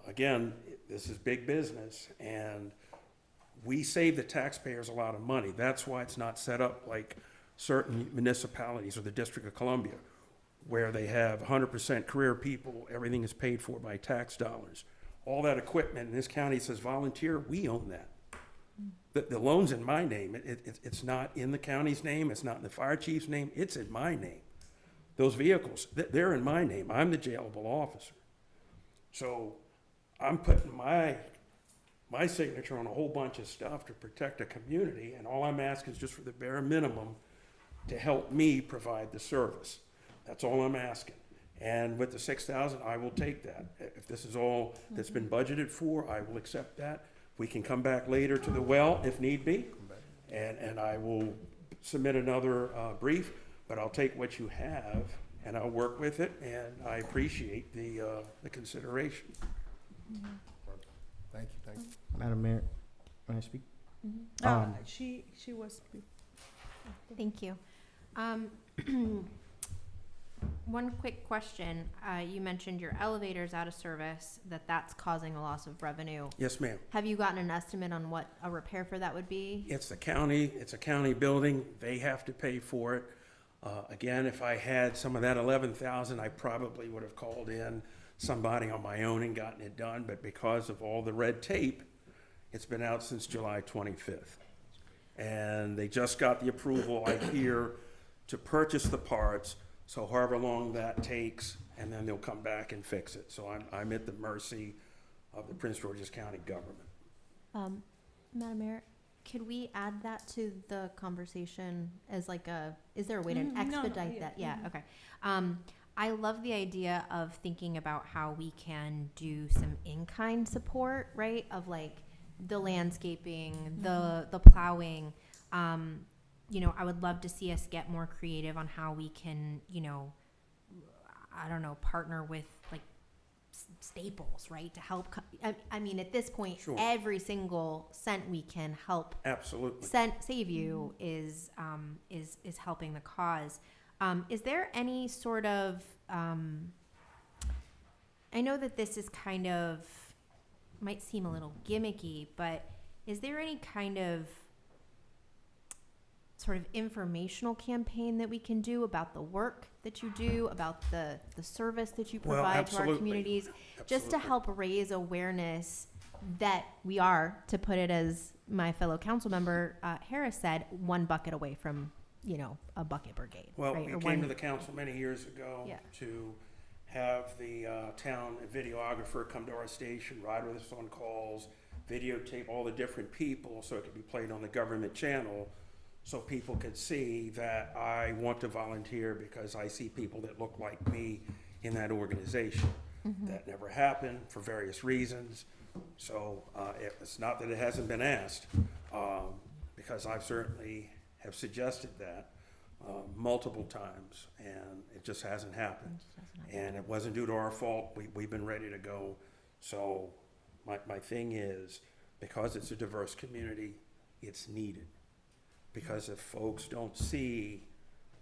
S9: Again, this is big business, and we save the taxpayers a lot of money. That's why it's not set up like certain municipalities or the District of Columbia, where they have 100% career people, everything is paid for by tax dollars. All that equipment in this county says volunteer, we own that. The loan's in my name. It's not in the county's name. It's not in the fire chief's name. It's in my name. Those vehicles, they're in my name. I'm the jailable officer. So I'm putting my signature on a whole bunch of stuff to protect the community, and all I'm asking is just for the bare minimum to help me provide the service. That's all I'm asking. And with the 6,000, I will take that. If this is all that's been budgeted for, I will accept that. We can come back later to the well if need be, and I will submit another brief, but I'll take what you have and I'll work with it, and I appreciate the consideration.
S8: Thank you.
S3: Madam Mayor, may I speak?
S1: She was.
S5: Thank you. One quick question. You mentioned your elevator's out of service, that's causing a loss of revenue.
S9: Yes, ma'am.
S5: Have you gotten an estimate on what a repair for that would be?
S9: It's the county, it's a county building, they have to pay for it. Again, if I had some of that 11,000, I probably would have called in somebody on my own and gotten it done, but because of all the red tape, it's been out since July 25th. And they just got the approval, I hear, to purchase the parts, so however long that takes, and then they'll come back and fix it. So I'm at the mercy of the Prince George's County government.
S5: Madam Mayor, could we add that to the conversation as like is there a way to expedite that? Yeah, okay. I love the idea of thinking about how we can do some in-kind support, right? Of like the landscaping, the plowing. I would love to see us get more creative on how we can, partner with like Staples, right? To help. I mean, at this point,
S9: Sure.
S5: Every single cent we can help
S9: Absolutely.
S5: save you is helping the cause. Is there any sort of, I know that this is kind of, might seem a little gimmicky, but is there any kind of sort of informational campaign that we can do about the work that you do, about the service that you
S9: Well,
S5: provide to our
S9: absolutely.
S5: communities, just to
S9: Absolutely.
S5: help raise awareness that we are, to put it as my fellow council member Harris said, one bucket away from, a bucket brigade.
S9: Well,
S5: right?
S9: we
S5: Or
S9: came
S5: one-
S9: to the council many years ago
S5: Yeah.
S9: to have the town videographer come to our station, ride with us on calls, videotape all the different people so it could be played on the government channel so people could see that I want to volunteer because I see people that look like me in that organization. That never happened for various reasons. So it's not that it hasn't been asked, because I've certainly have suggested that multiple times, and it just hasn't happened. And it wasn't due to our fault. We've been ready to go. So my thing is, because it's a diverse community, it's needed. Because if folks don't see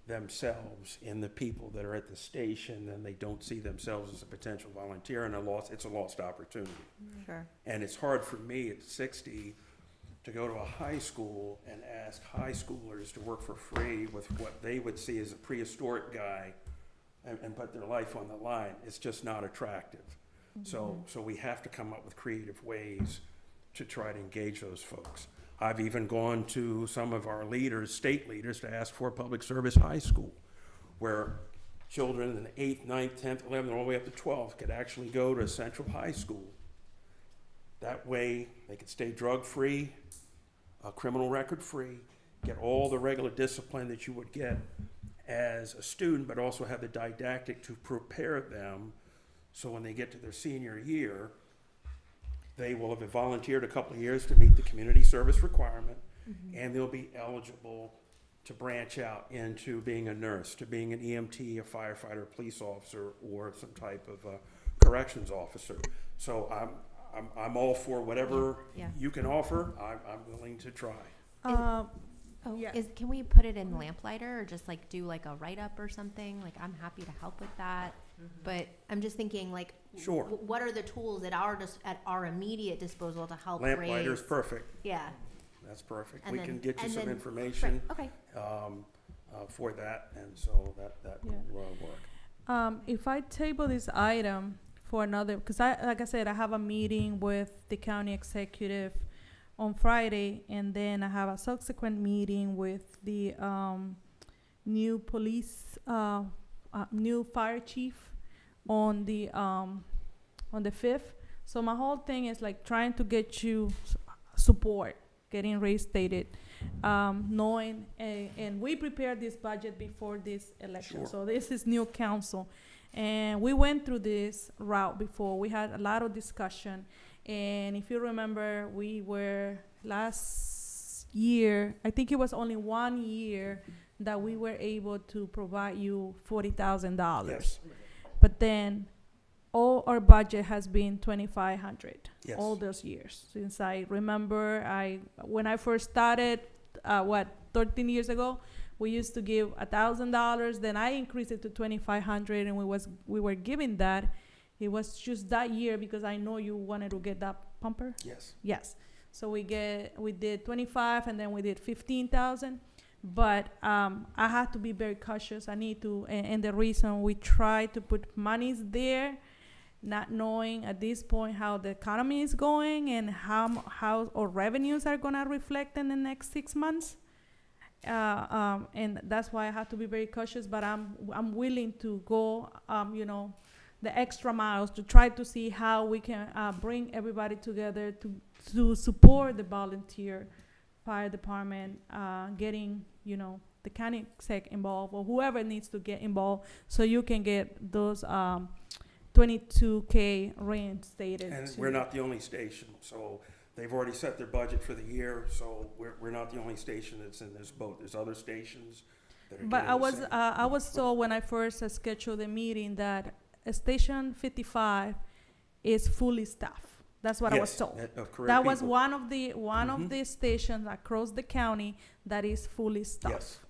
S9: themselves in the people that are at the station, then they don't see themselves as a potential volunteer, and it's a lost opportunity.
S5: Sure.
S9: And it's hard for me at 60 to go to a high school and ask high schoolers to work for free with what they would see as a prehistoric guy and put their life on the line. It's just not attractive. So we have to come up with creative ways to try to engage those folks. I've even gone to some of our leaders, state leaders, to ask for a public service high school where children in the 8th, 9th, 10th, 11th, all the way up to 12th could actually go to Central High School. That way they could stay drug-free, criminal record-free, get all the regular discipline that you would get as a student, but also have the didactic to prepare them so when they get to their senior year, they will have volunteered a couple of years to meet the community service requirement, and they'll be eligible to branch out into being a nurse, to being an EMT, a firefighter, a police officer, or some type of corrections officer. So I'm all for whatever
S5: Yeah.
S9: you can offer. I'm willing to try.
S5: Oh,
S1: Yeah.
S5: can we put it in Lamplighter or just like do like a write-up or something? Like, I'm happy to help with that. But I'm just thinking, like,
S9: Sure.
S5: what are the tools at our immediate disposal to help
S9: Lamplighter's
S5: raise?
S9: perfect.
S5: Yeah.
S9: That's perfect.
S5: And
S9: We
S5: then-
S9: can get you
S5: and
S9: some
S5: then-
S9: information
S5: Okay.
S9: for that, and so that
S1: Yeah.
S9: will work.
S1: If I table this item for another, because like I said, I have a meeting with the county executive on Friday, and then I have a subsequent meeting with the new police, new fire chief on the 5th. So my whole thing is like trying to get you support, getting reinstated, knowing, and we prepared this budget before this election.
S9: Sure.
S1: So this is new council. And we went through this route before. We had a lot of discussion. And if you remember, we were last year, I think it was only 1 year that we were able to provide you $40,000.
S9: Yes,
S1: But then all our budget has been 2,500
S9: yes.
S1: all those years. Since I remember, when I first started, 13 years ago, we used to give $1,000. Then I increased it to 2,500, and we were giving that. It was just that year because I know you wanted to get that pumper.
S9: Yes.
S1: Yes. So we did 25, and then we did 15,000. But I had to be very cautious. I need to, and the reason we try to put monies there, not knowing at this point how the economy is going and how our revenues are gonna reflect in the next 6 months. And that's why I have to be very cautious. But I'm willing to go, the extra miles to try to see how we can bring everybody together to support the volunteer fire department, getting, the county exec involved or whoever needs to get involved so you can get those $22K reinstated.
S9: And we're not the only station, so they've already set their budget for the year, so we're not the only station that's in this boat. There's other stations that are
S1: But
S9: doing the same.
S1: I was told when I first scheduled the meeting that Station 55 is fully staffed. That's what I was
S9: Yes,
S1: told.
S9: of career
S1: That was
S9: people.
S1: one of the
S9: Mhm.
S1: stations across the county that is fully staffed.
S9: Yes,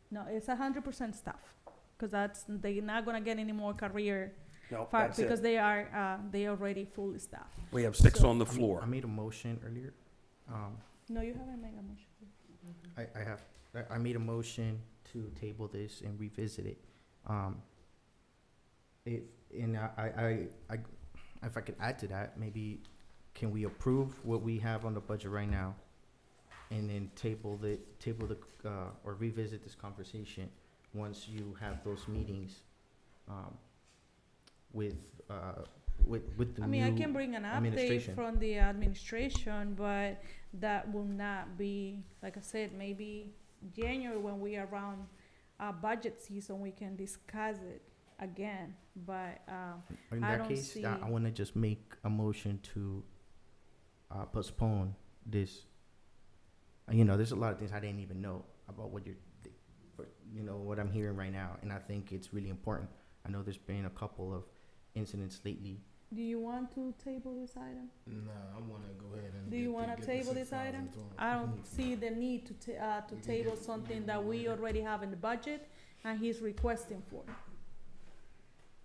S1: No, it's 100% staff, because they're not gonna get any more career
S9: no,
S1: fire
S9: that's
S1: because
S9: it.
S1: they already fully staffed.
S9: We have 6
S1: so-
S9: on the floor.
S3: I made a motion earlier.
S1: No, you haven't made a motion.
S3: I made a motion to table this and revisit it. If I could add to that, maybe can we approve what we have on the budget right now, and then table or revisit this conversation once you have those meetings, with the
S1: I mean, I
S3: new
S1: can bring an update
S3: administration.
S1: from the administration, but that will not be, like I said, maybe January when we are around budget season, we can discuss it. again, but,
S3: In
S1: I
S3: that
S1: don't
S3: case,
S1: see-
S3: I wanna just make a motion to, postpone this. You know, there's a lot of things I didn't even know about what what I'm hearing right now, and I think it's really important. I know there's been a couple of incidents lately.
S1: do you want to table this item?
S8: No, I wanna go ahead and.
S1: Do you wanna table this item? I don't see the need to table something that we already have in the budget and he's requesting for.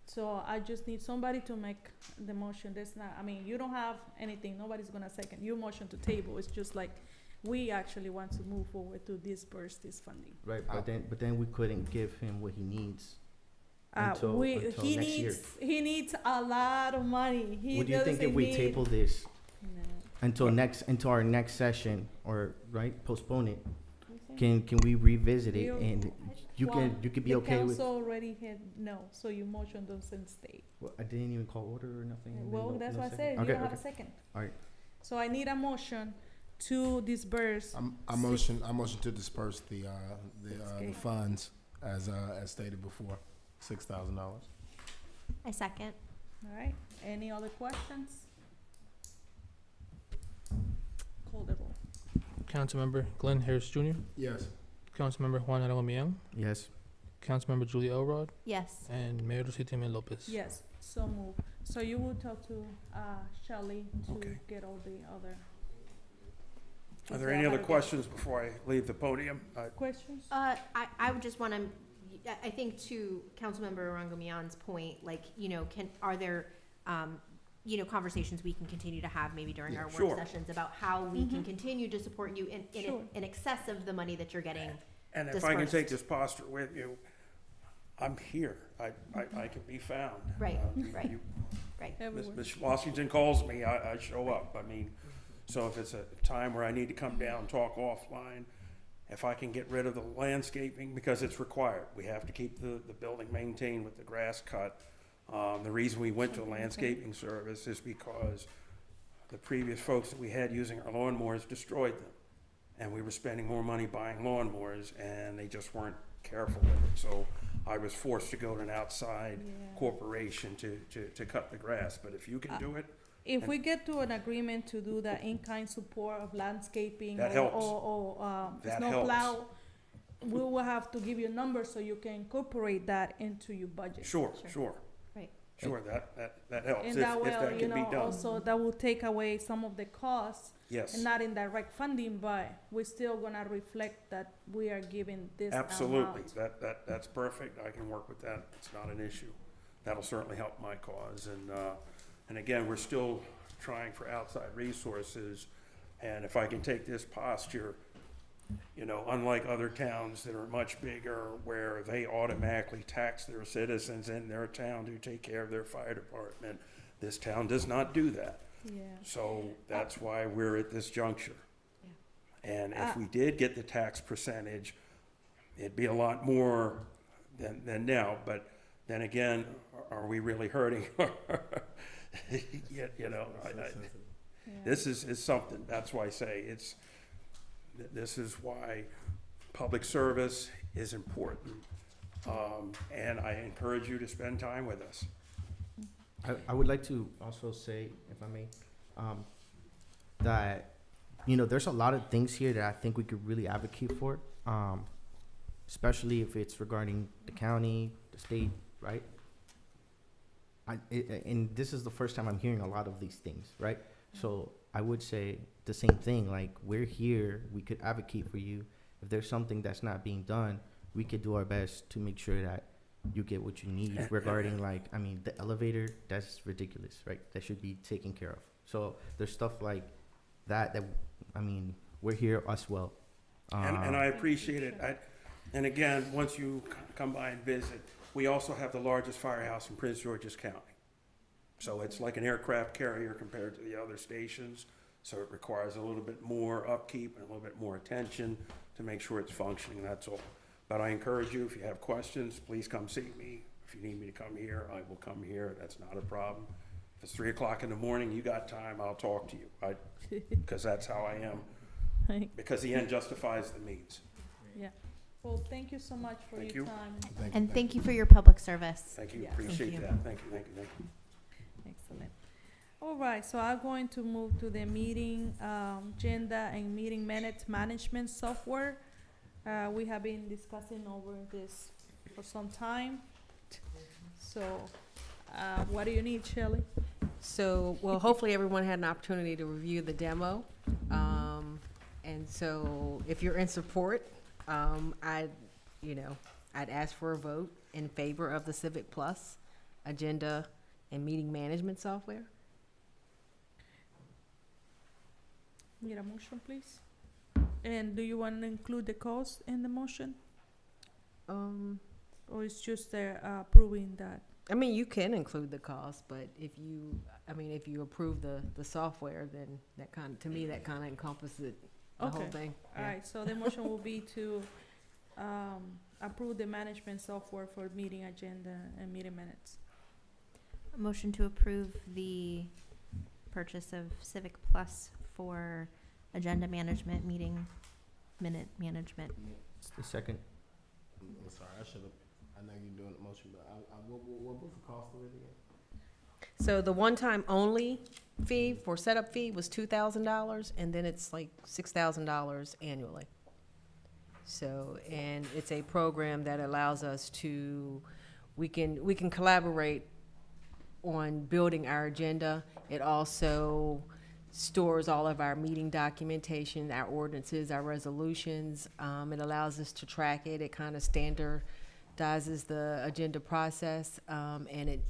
S1: So I just need somebody to make the motion. There's not, I mean, you don't have anything, nobody's gonna second your motion to table. It's just like, we actually want to move forward to disperse this funding.
S3: Right, but then we couldn't give him what he needs until next year.
S1: He needs a lot of money.
S3: What do you think if we table this
S1: No.
S3: until our next session, or, right, postpone it? Can we revisit it, and you could be okay with?
S1: The council already had no, so your motion doesn't stay.
S3: Well, I didn't even call order or nothing.
S1: Well,
S3: No-
S1: that's
S3: no
S1: what I
S3: second?
S1: said, you
S3: Okay,
S1: don't have a
S3: okay.
S1: second.
S3: All right.
S1: So I need a motion to disperse.
S8: I motion to disperse the
S1: Okay.
S8: funds as stated before, $6,000.
S5: I second.
S1: All right, any other questions? Call the roll.
S4: Councilmember Glenn Harris Jr.,
S8: Yes.
S4: Councilmember Juan Aragamian,
S3: Yes.
S4: Councilmember Julia Elrod,
S5: Yes.
S4: and Mayor Rosita Lopez.
S1: Yes, so move. So you will talk to, Shelley to
S9: Okay.
S1: get all the other.
S9: Are there any other questions before I leave the podium?
S1: Questions?
S5: I would just want to, I think to Councilmember Arangamian's point, like, are there, conversations we can continue to have maybe during
S8: Yeah,
S5: our work
S9: sure.
S5: sessions about how we can
S1: Mhm.
S5: continue to support you
S1: Sure.
S5: in excess of the money that you're getting.
S9: And if I can take
S5: Dispersed.
S9: this posture with you, I'm here. I can be found.
S5: Right,
S9: You-
S5: right.
S9: you-
S1: Everywhere.
S9: Ms. Washington calls me, I show up. I mean, so if it's a time where I need to come down and talk offline, if I can get rid of the landscaping, because it's required. We have to keep the building maintained with the grass cut. The reason we went to a landscaping service is because the previous folks that we had using our lawnmowers destroyed them. And we were spending more money buying lawnmowers, and they just weren't careful with it. So I was forced to go to an outside
S1: Yeah.
S9: corporation to cut the grass. But if you can do it,
S1: If we get to an agreement to do the in-kind support of landscaping
S9: That
S1: or,
S9: helps. That
S1: snow
S9: helps.
S1: plow, we will have to give you a number so you can incorporate that into your budget.
S9: sure.
S5: Right.
S9: Sure, that helps,
S1: And
S9: if
S1: that
S9: that
S1: will,
S9: can be done.
S1: also, that will take away some of the costs,
S9: Yes,
S1: and not in direct funding, but we're still gonna reflect that we are giving this
S9: absolutely.
S1: amount.
S9: That's perfect. I can work with that. It's not an issue. That'll certainly help my cause. And again, we're still trying for outside resources. And if I can take this posture, unlike other towns that are much bigger, where they automatically tax their citizens in their town to take care of their fire department, this town does not do that.
S1: Yeah,
S9: So that's why we're at this juncture. And if
S1: Uh,
S9: we did get the tax percentage, it'd be a lot more than now. But then again, are we really hurting?
S1: yeah.
S9: This is something, that's why I say this is why public service is important. And I encourage you to spend time with us.
S3: I would like to also say, if I may, that, there's a lot of things here that I think we could really advocate for, especially if it's regarding the county, the state, right? And this is the first time I'm hearing a lot of these things, right? So I would say the same thing, like, we're here, we could advocate for you. If there's something that's not being done, we could do our best to make sure that you get what you need regarding, the elevator, that's ridiculous, right? That should be taken care of. So there's stuff like that, we're here as well.
S9: And I appreciate it. And again, once you come by and visit, we also have the largest firehouse in Prince George's County. So it's like an aircraft carrier compared to the other stations. So it requires a little bit more upkeep and a little bit more attention to make sure it's functioning, that's all. But I encourage you, if you have questions, please come see me. If you need me to come here, I will come here. That's not a problem. If it's 3 o'clock in the morning, you got time, I'll talk to you. Because that's how I am. Because the end justifies the means.
S1: Yeah. Well, thank you so much for
S9: Thank
S1: your
S9: you.
S1: time.
S5: And thank you for your public service.
S9: Thank you,
S1: Yeah.
S9: appreciate
S5: Thank you.
S9: that. Thank you, thank you, thank you.
S1: Excellent. All right, so I'm going to move to the meeting agenda and meeting minutes management software. We have been discussing over this for some time. So, what do you need, Shelley?
S6: So, well, hopefully everyone had an opportunity to review the demo. And so if you're in support, I'd ask for a vote in favor of the Civic Plus agenda and meeting management software.
S1: Need a motion, please? And do you want to include the cost in the motion? Or it's just approving that?
S6: I mean, you can include the cost, but if you approve the software, then to me, that kind of encompasses the whole
S1: Okay.
S6: thing.
S1: All right, so the motion will be to approve the management software for meeting agenda and meeting minutes.
S5: A motion to approve the purchase of Civic Plus for agenda management, meeting minute management.
S3: It's the second.
S8: I'm sorry, I know you're doing the motion, but what was the cost of it again?
S6: So the one-time only fee for setup fee was $2,000, and then it's like $6,000 annually. So, and it's a program that allows us to, we can collaborate on building our agenda. It also stores all of our meeting documentation, our ordinances, our resolutions. It allows us to track it. It kind of standardizes the agenda process, and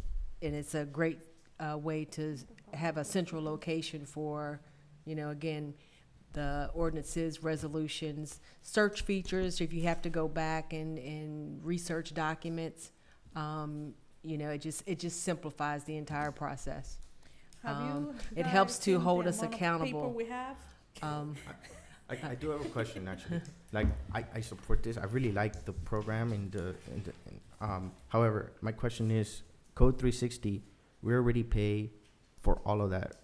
S6: it's a great way to have a central location for, again, the ordinances, resolutions, search features. If you have to go back and research documents, it just simplifies the entire process. It helps to hold us accountable.
S1: Paper we have?
S3: I do have a question, actually. Like, I support this. I really like the program however, my question is, Code 360, we already pay for all of that,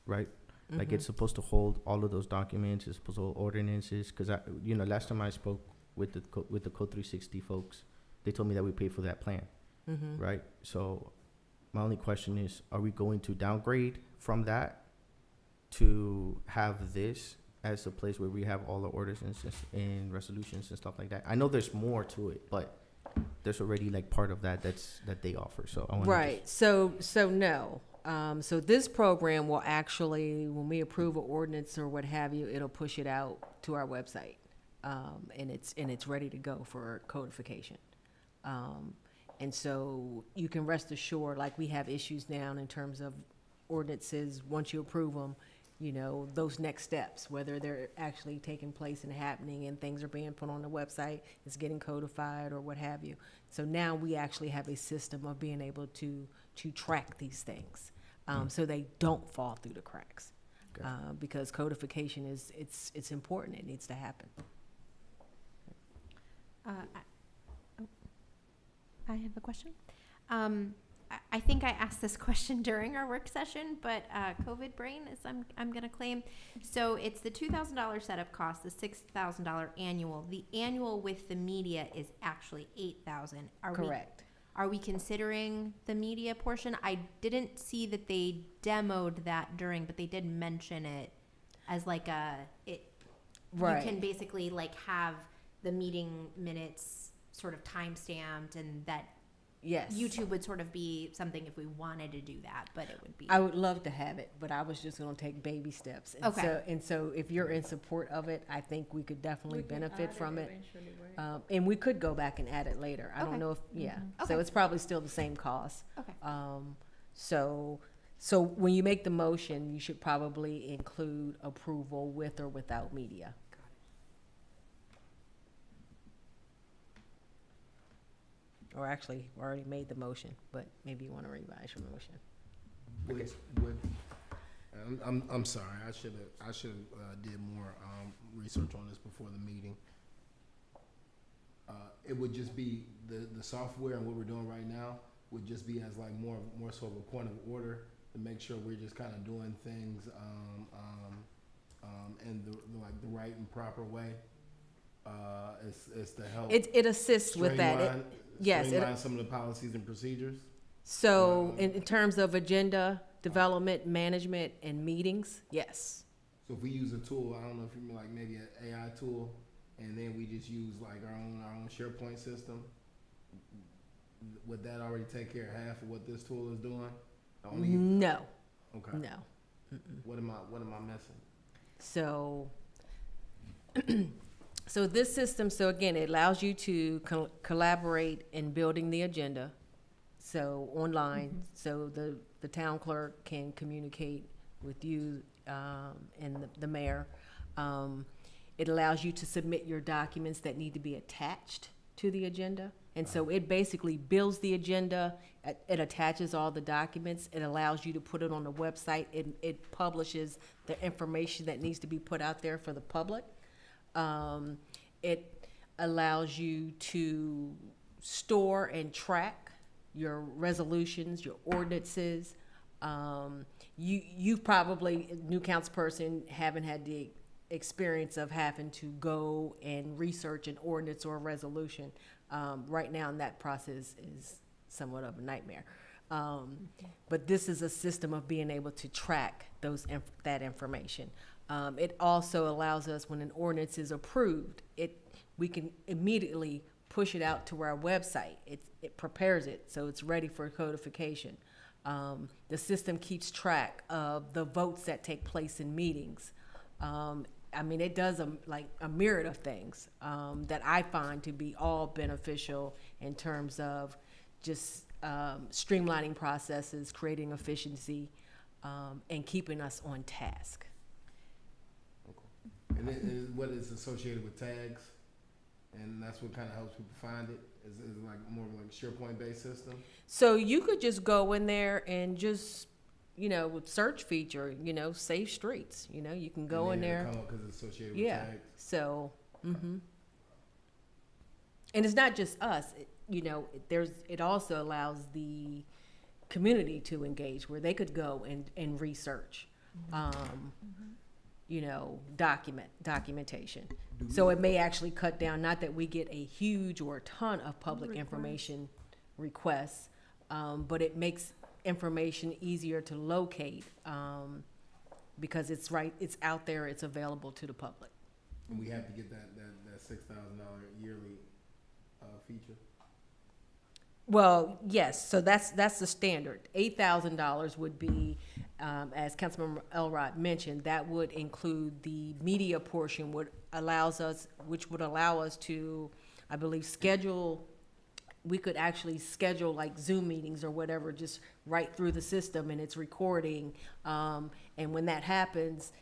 S3: right? Like, it's supposed to hold all of those documents, it's supposed to hold ordinances, because last time I spoke with the Code 360 folks, they told me that we pay for that plan, right? So my only question is, are we going to downgrade from that to have this as a place where we have all the ordinances and resolutions and stuff like that? I know there's more to it, but there's already like part of that that they offer. So I want
S6: Right. So no. So this program will actually, when we approve an ordinance or what have you, it'll push it out to our website, and it's ready to go for codification. And so you can rest assured, like we have issues now in terms of ordinances. Once you approve them, those next steps, whether they're actually taking place and happening and things are being put on the website, it's getting codified or what have you. So now we actually have a system of being able to track these things, so they don't fall through the cracks. Because codification it's important. It needs to happen.
S5: I have a question. I think I asked this question during our work session, but COVID brain, as I'm going to claim. So it's the $2,000 setup cost, the $6,000 annual. The annual with the media is actually $8,000.
S6: Correct.
S5: Are we considering the media portion? I didn't see that they demoed that but they did mention it as like
S6: Right.
S5: You can basically like have the meeting minutes sort of time stamped, and that
S6: Yes.
S5: YouTube would sort of be something if we wanted to do that, but it would be.
S6: I would love to have it, but I was just going to take baby steps. And
S5: Okay.
S6: So if you're in support of it, I think we could definitely
S1: We can
S6: benefit
S1: add
S6: from it.
S1: eventually, right?
S6: And we could go back and add it later. I
S5: Okay.
S6: don't know if, yeah.
S5: Mhm.
S6: So
S5: Okay.
S6: it's probably still the same cost.
S5: Okay.
S6: So when you make the motion, you should probably include approval with or without media. Or actually, I already made the motion, but maybe you want to revise your motion.
S8: I'm sorry. I should have did more research on this before the meeting. It would just be the software and what we're doing right now would just be as like more so of a point of order to make sure we're just kind of doing things in the right and proper way. it's to help
S6: It assists with that.
S8: streamline,
S6: yes, it-
S8: streamline some of the policies and procedures.
S6: So in terms of agenda, development, management, and meetings, yes.
S8: So if we use a tool, I don't know if you mean like maybe an AI tool, and then we just use like our own SharePoint system, would that already take care of half of what this tool is doing? Only
S6: No,
S8: okay.
S6: no.
S8: What am I missing?
S6: So, so this system, so again, it allows you to collaborate in building the agenda. So online, so the town clerk can communicate with you and the mayor. It allows you to submit your documents that need to be attached to the agenda. And so it basically builds the agenda, it attaches all the documents, it allows you to put it on the website, it publishes the information that needs to be put out there for the public. It allows you to store and track your resolutions, your ordinances. You probably, new councilperson, haven't had the experience of having to go and research an ordinance or a resolution. Right now, that process is somewhat of a nightmare. But this is a system of being able to track that information. It also allows us, when an ordinance is approved, we can immediately push it out to our website. It prepares it so it's ready for codification. The system keeps track of the votes that take place in meetings. I mean, it does a myriad of things that I find to be all beneficial in terms of just streamlining processes, creating efficiency, and keeping us on task.
S8: And then what is associated with tags, and that's what kind of helps people find it. Is it like more like a SharePoint based system?
S6: So you could just go in there and just, with search feature, safe streets. You can go in there.
S8: Come up because it's associated
S6: Yeah.
S8: with tags.
S6: So, and it's not just us. It also allows the community to engage, where they could go and research, documentation. So it may actually cut down. Not that we get a huge or a ton of public information requests, but it makes information easier to locate because it's out there, it's available to the public.
S8: And we have to get that $6,000 yearly feature.
S6: Well, yes, so that's the standard. $8,000 would be, as Councilmember Elrod mentioned, that would include the media portion, which would allow us to, I believe, we could actually schedule like Zoom meetings or whatever, just right through the system, and it's recording. And when that happens,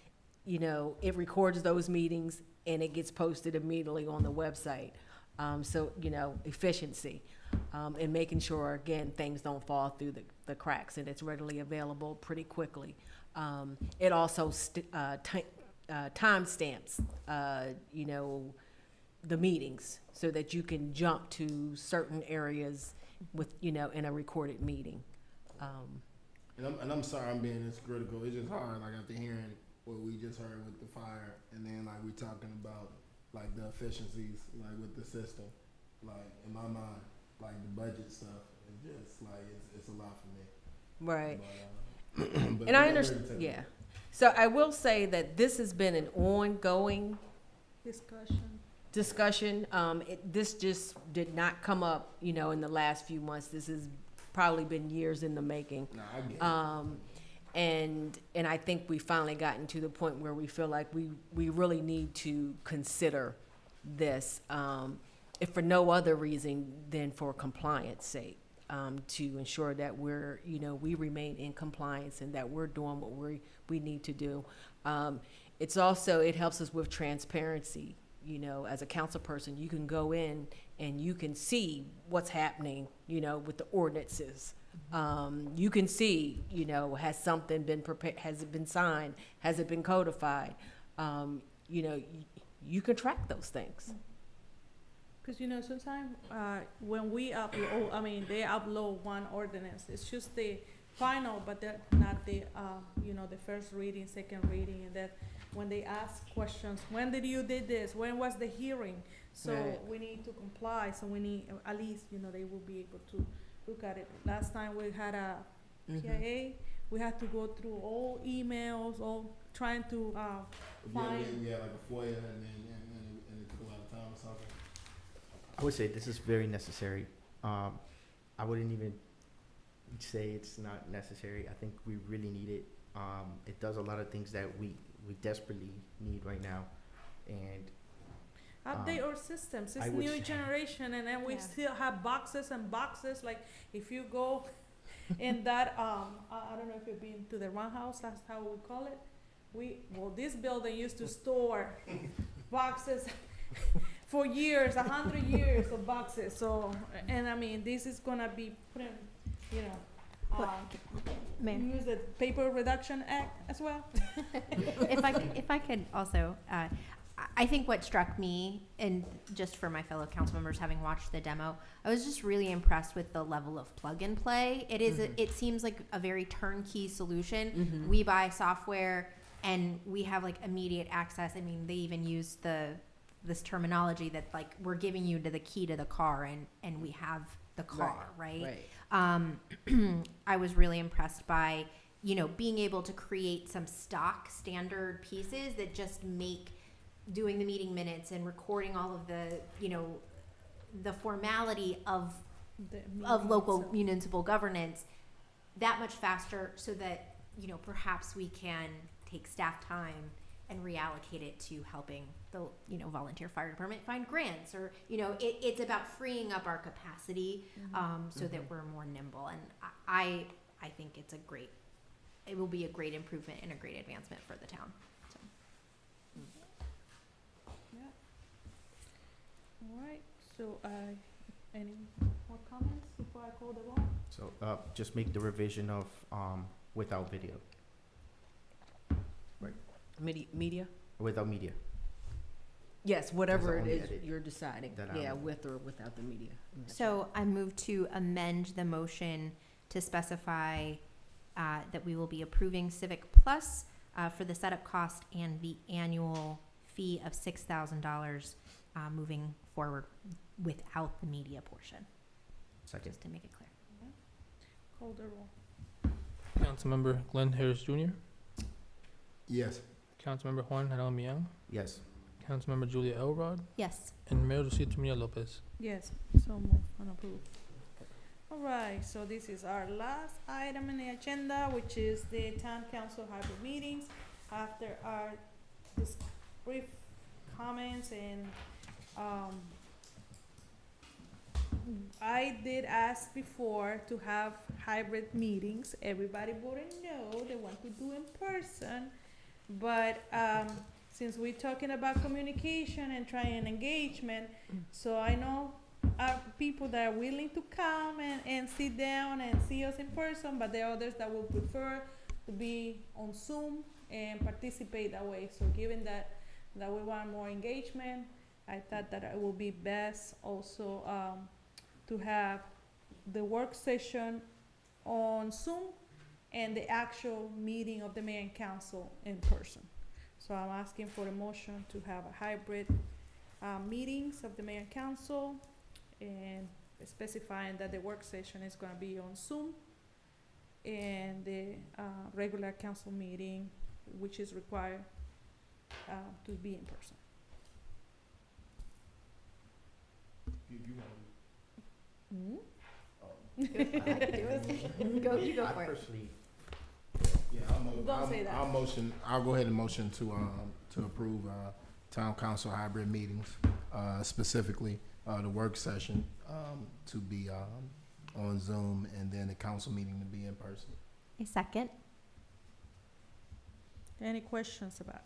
S6: it records those meetings and it gets posted immediately on the website. So, efficiency, and making sure, again, things don't fall through the cracks, and it's readily available pretty quickly. It also time stamps, the meetings, so that you can jump to certain areas with, in a recorded meeting.
S8: And I'm sorry I'm being this critical. It's just hard, like after hearing what we just heard with the fire, and then like we talking about like the efficiencies, like with the system, like in my mind, like the budget stuff, it's just like it's a lot for me.
S6: Right.
S8: But
S6: And I understand, yeah. So I will say that this has been an ongoing discussion. This just did not come up, in the last few months. This has probably been years in the making.
S8: No, I get it.
S6: And I think we finally gotten to the point where we feel like we really need to consider this, if for no other reason than for compliance sake, to ensure that we remain in compliance and that we're doing what we need to do. It helps us with transparency. As a council person, you can go in and you can see what's happening, with the ordinances. You can see, has something been prepared, has it been signed, has it been codified? You can track those things.
S1: Because, sometimes when we upload, they upload one ordinance, it's just the final, but they're not the, you know, the first reading, second reading, and that when they ask questions, when did you did this, when was the hearing? So
S6: Right.
S1: we need to comply, so we need, at least, you know, they will be able to look at it. Last time we had a PIA, we had to go through all emails, all trying to, fine.
S8: Yeah, like a FOIA, and it took a lot of time or something.
S3: I would say this is very necessary. I wouldn't even say it's not necessary. I think we really need it. It does a lot of things that we desperately need right now. And
S1: update our systems.
S3: I
S1: It's
S3: would
S1: new
S3: say-
S1: generation, and then we
S5: Yeah.
S1: still have boxes and boxes. Like if you go in that, I don't know if you've been to the run house. That's how we call it. This building used to store boxes for years, 100 years of boxes. So, and I mean, this is gonna be putting, you know,
S5: Mayor.
S1: use the Paper Reduction Act as well.
S5: If I could also, I think what struck me, and just for my fellow council members having watched the demo, I was just really impressed with the level of plug and play. It is, it seems like a very turnkey solution. We buy software and we have like immediate access. I mean, they even use this terminology that like we're giving you the key to the car and we have the car, right? I was really impressed by, you know, being able to create some stock standard pieces that just make doing the meeting minutes and recording all of the, you know, the formality of local municipal governance that much faster, so that, you know, perhaps we can take staff time and reallocate it to helping the, you know, volunteer fire department find grants, or, you know, it's about freeing up our capacity, so that we're more nimble. And I think it will be a great improvement and a great advancement for the town. So.
S1: All right. So, any more comments before I call the roll?
S3: so just make the revision of without video,
S6: Media?
S3: without media.
S6: Yes, whatever it
S3: only
S6: is
S3: edit
S6: you're deciding,
S3: that I
S6: yeah,
S3: would-
S6: with or without the media.
S5: So I move to amend the motion to specify that we will be approving Civic Plus for the setup cost and the annual fee of $6,000 moving forward without the media portion,
S3: Second.
S5: just to make it clear.
S1: Call the roll.
S4: Councilmember Glenn Harris Jr.,
S8: Yes.
S4: Councilmember Juan Herrera Mian,
S3: Yes.
S4: Councilmember Julia Elrod,
S5: Yes.
S4: and Mayor Lucia Tumia Lopez.
S1: Yes, so move and approve. All right, so this is our last item in the agenda, which is the town council hybrid meetings. After our brief comments and, I did ask before to have hybrid meetings. Everybody wouldn't know, they want to do in person. But, since we're talking about communication and trying engagement, so I know people that are willing to come and sit down and see us in person, but there are others that will prefer to be on Zoom and participate that way. So given that we want more engagement, I thought that it would be best also to have the work session on Zoom and the actual meeting of the mayor and council in person. So I'm asking for a motion to have a hybrid meetings of the mayor and council, and specifying that the work session is gonna be on Zoom, and the regular council meeting, which is required to be in person.
S5: Go, you go
S3: I
S5: for it.
S3: personally,
S8: Yeah,
S1: Don't say that.
S8: I'll go ahead and motion to approve, town council hybrid meetings, specifically, the work session, to be, on Zoom, and then the council meeting to be in person.
S5: A second.
S1: Any questions about?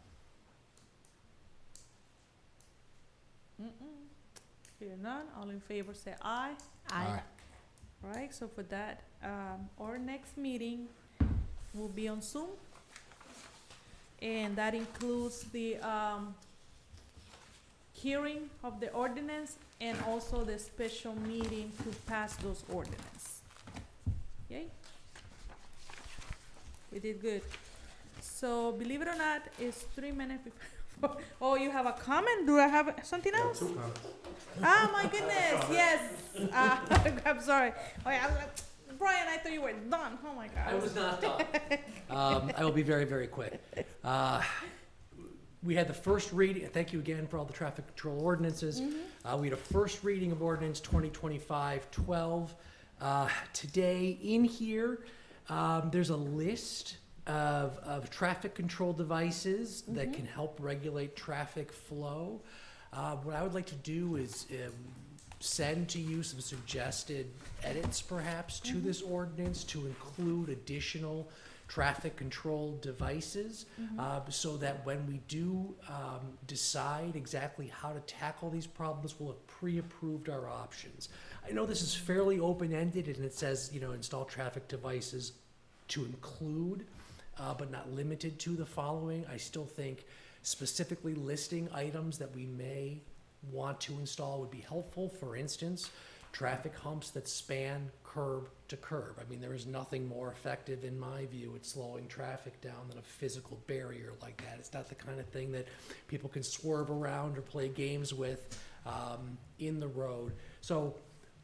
S1: Hear none, all in favor say aye.
S5: Aye.
S1: Right, so for that, our next meeting will be on Zoom. And that includes the, hearing of the ordinance and also the special meeting to pass those ordinance. Yay? We did good. So believe it or not, it's 3 minutes before. Oh, you have a comment? Do I have something else?
S3: Two comments.
S1: Oh my goodness, yes. I'm sorry. Oh, yeah, I was like, Brian, I thought you were done. Oh my God.
S7: I was not done. I will be very, very quick. We had the first reading, thank you again for all the traffic control ordinances. We had a first reading of ordinance 2025-12. Today in here, there's a list of traffic control devices that can help regulate traffic flow. What I would like to do is send to you some suggested edits perhaps to this ordinance to include additional traffic control devices, so that when we do decide exactly how to tackle these problems, we'll have pre-approved our options. I know this is fairly open-ended and it says, you know, install traffic devices to include, but not limited to the following. I still think specifically listing items that we may want to install would be helpful. For instance, traffic humps that span curb to curb. I mean, there is nothing more effective in my view at slowing traffic down than a physical barrier like that. It's not the kind of thing that people can swerve around or play games with in the road. So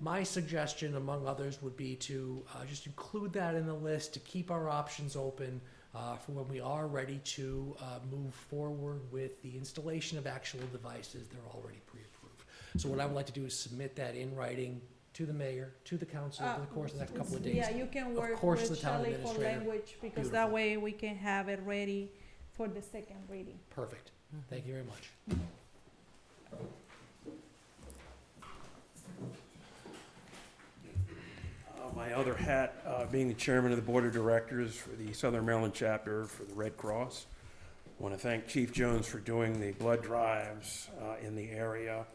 S7: my suggestion, among others, would be to just include that in the list to keep our options open for when we are ready to move forward with the installation of actual devices. They're already pre-approved. So what I would like to do is submit that in writing to the mayor, to the council over the course of the next couple of days.
S1: Yeah, you can work
S7: course,
S1: with
S7: the town
S1: Shelley for
S7: administrator.
S1: language, because
S7: Beautiful.
S1: that way we can have it ready for the second reading.
S7: Perfect. Thank you very much.
S9: My other hat, being the chairman of the board of directors for the Southern Maryland chapter for the Red Cross. I want to thank Chief Jones for doing the blood drives in the area.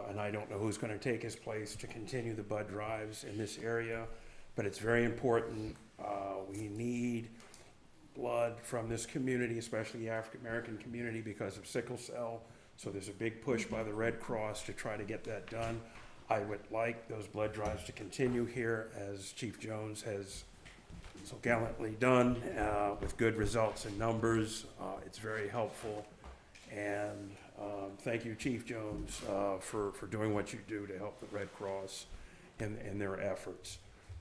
S9: And I don't know who's going to take his place to continue the blood drives in this area, but it's very important. We need blood from this community, especially the African American community, because of sickle cell. So there's a big push by the Red Cross to try to get that done. I would like those blood drives to continue here, as Chief Jones has so gallantly done, with good results and numbers. It's very helpful. And thank you, Chief Jones, for doing what you do to help the Red Cross in their efforts.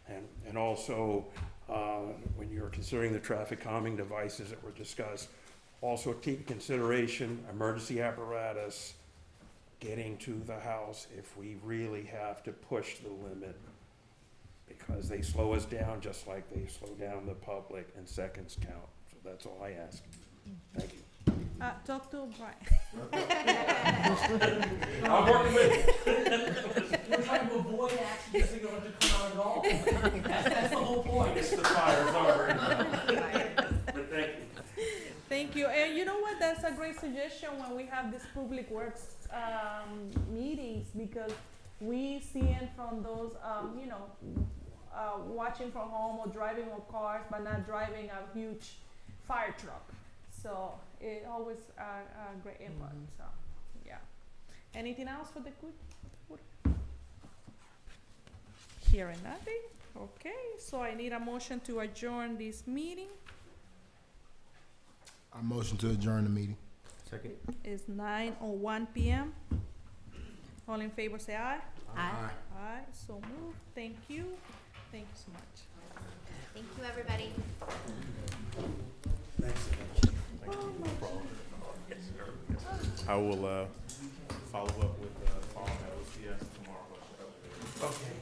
S9: And also, when you're considering the traffic calming devices that were discussed, also take into consideration emergency apparatus getting to the house if we really have to push the limit, because they slow us down just like they slow down the public, and seconds count. So that's all I ask. Thank you.
S1: Talk to Brian.
S9: I'm working with you.
S7: We're trying to avoid actually using it to come out at all. That's the whole point.
S9: It's the fire's over. But thank you.
S1: Thank you. And you know what? That's a great suggestion when we have this public works meetings, because we see it from those, you know, watching from home or driving on cars, but not driving a huge fire truck. So it always a great input. So yeah. Anything else for the good? Hearing nothing. Okay. So I need a motion to adjourn this meeting.
S8: I motion to adjourn the meeting.
S3: Second.
S1: It's 9:01 p.m. All in favor, say aye.
S5: Aye.
S1: Aye. So moved. Thank you. Thank you so much.
S5: Thank you, everybody.
S9: Thanks so much.
S2: I will follow up with Paul at OCS tomorrow.
S9: Okay.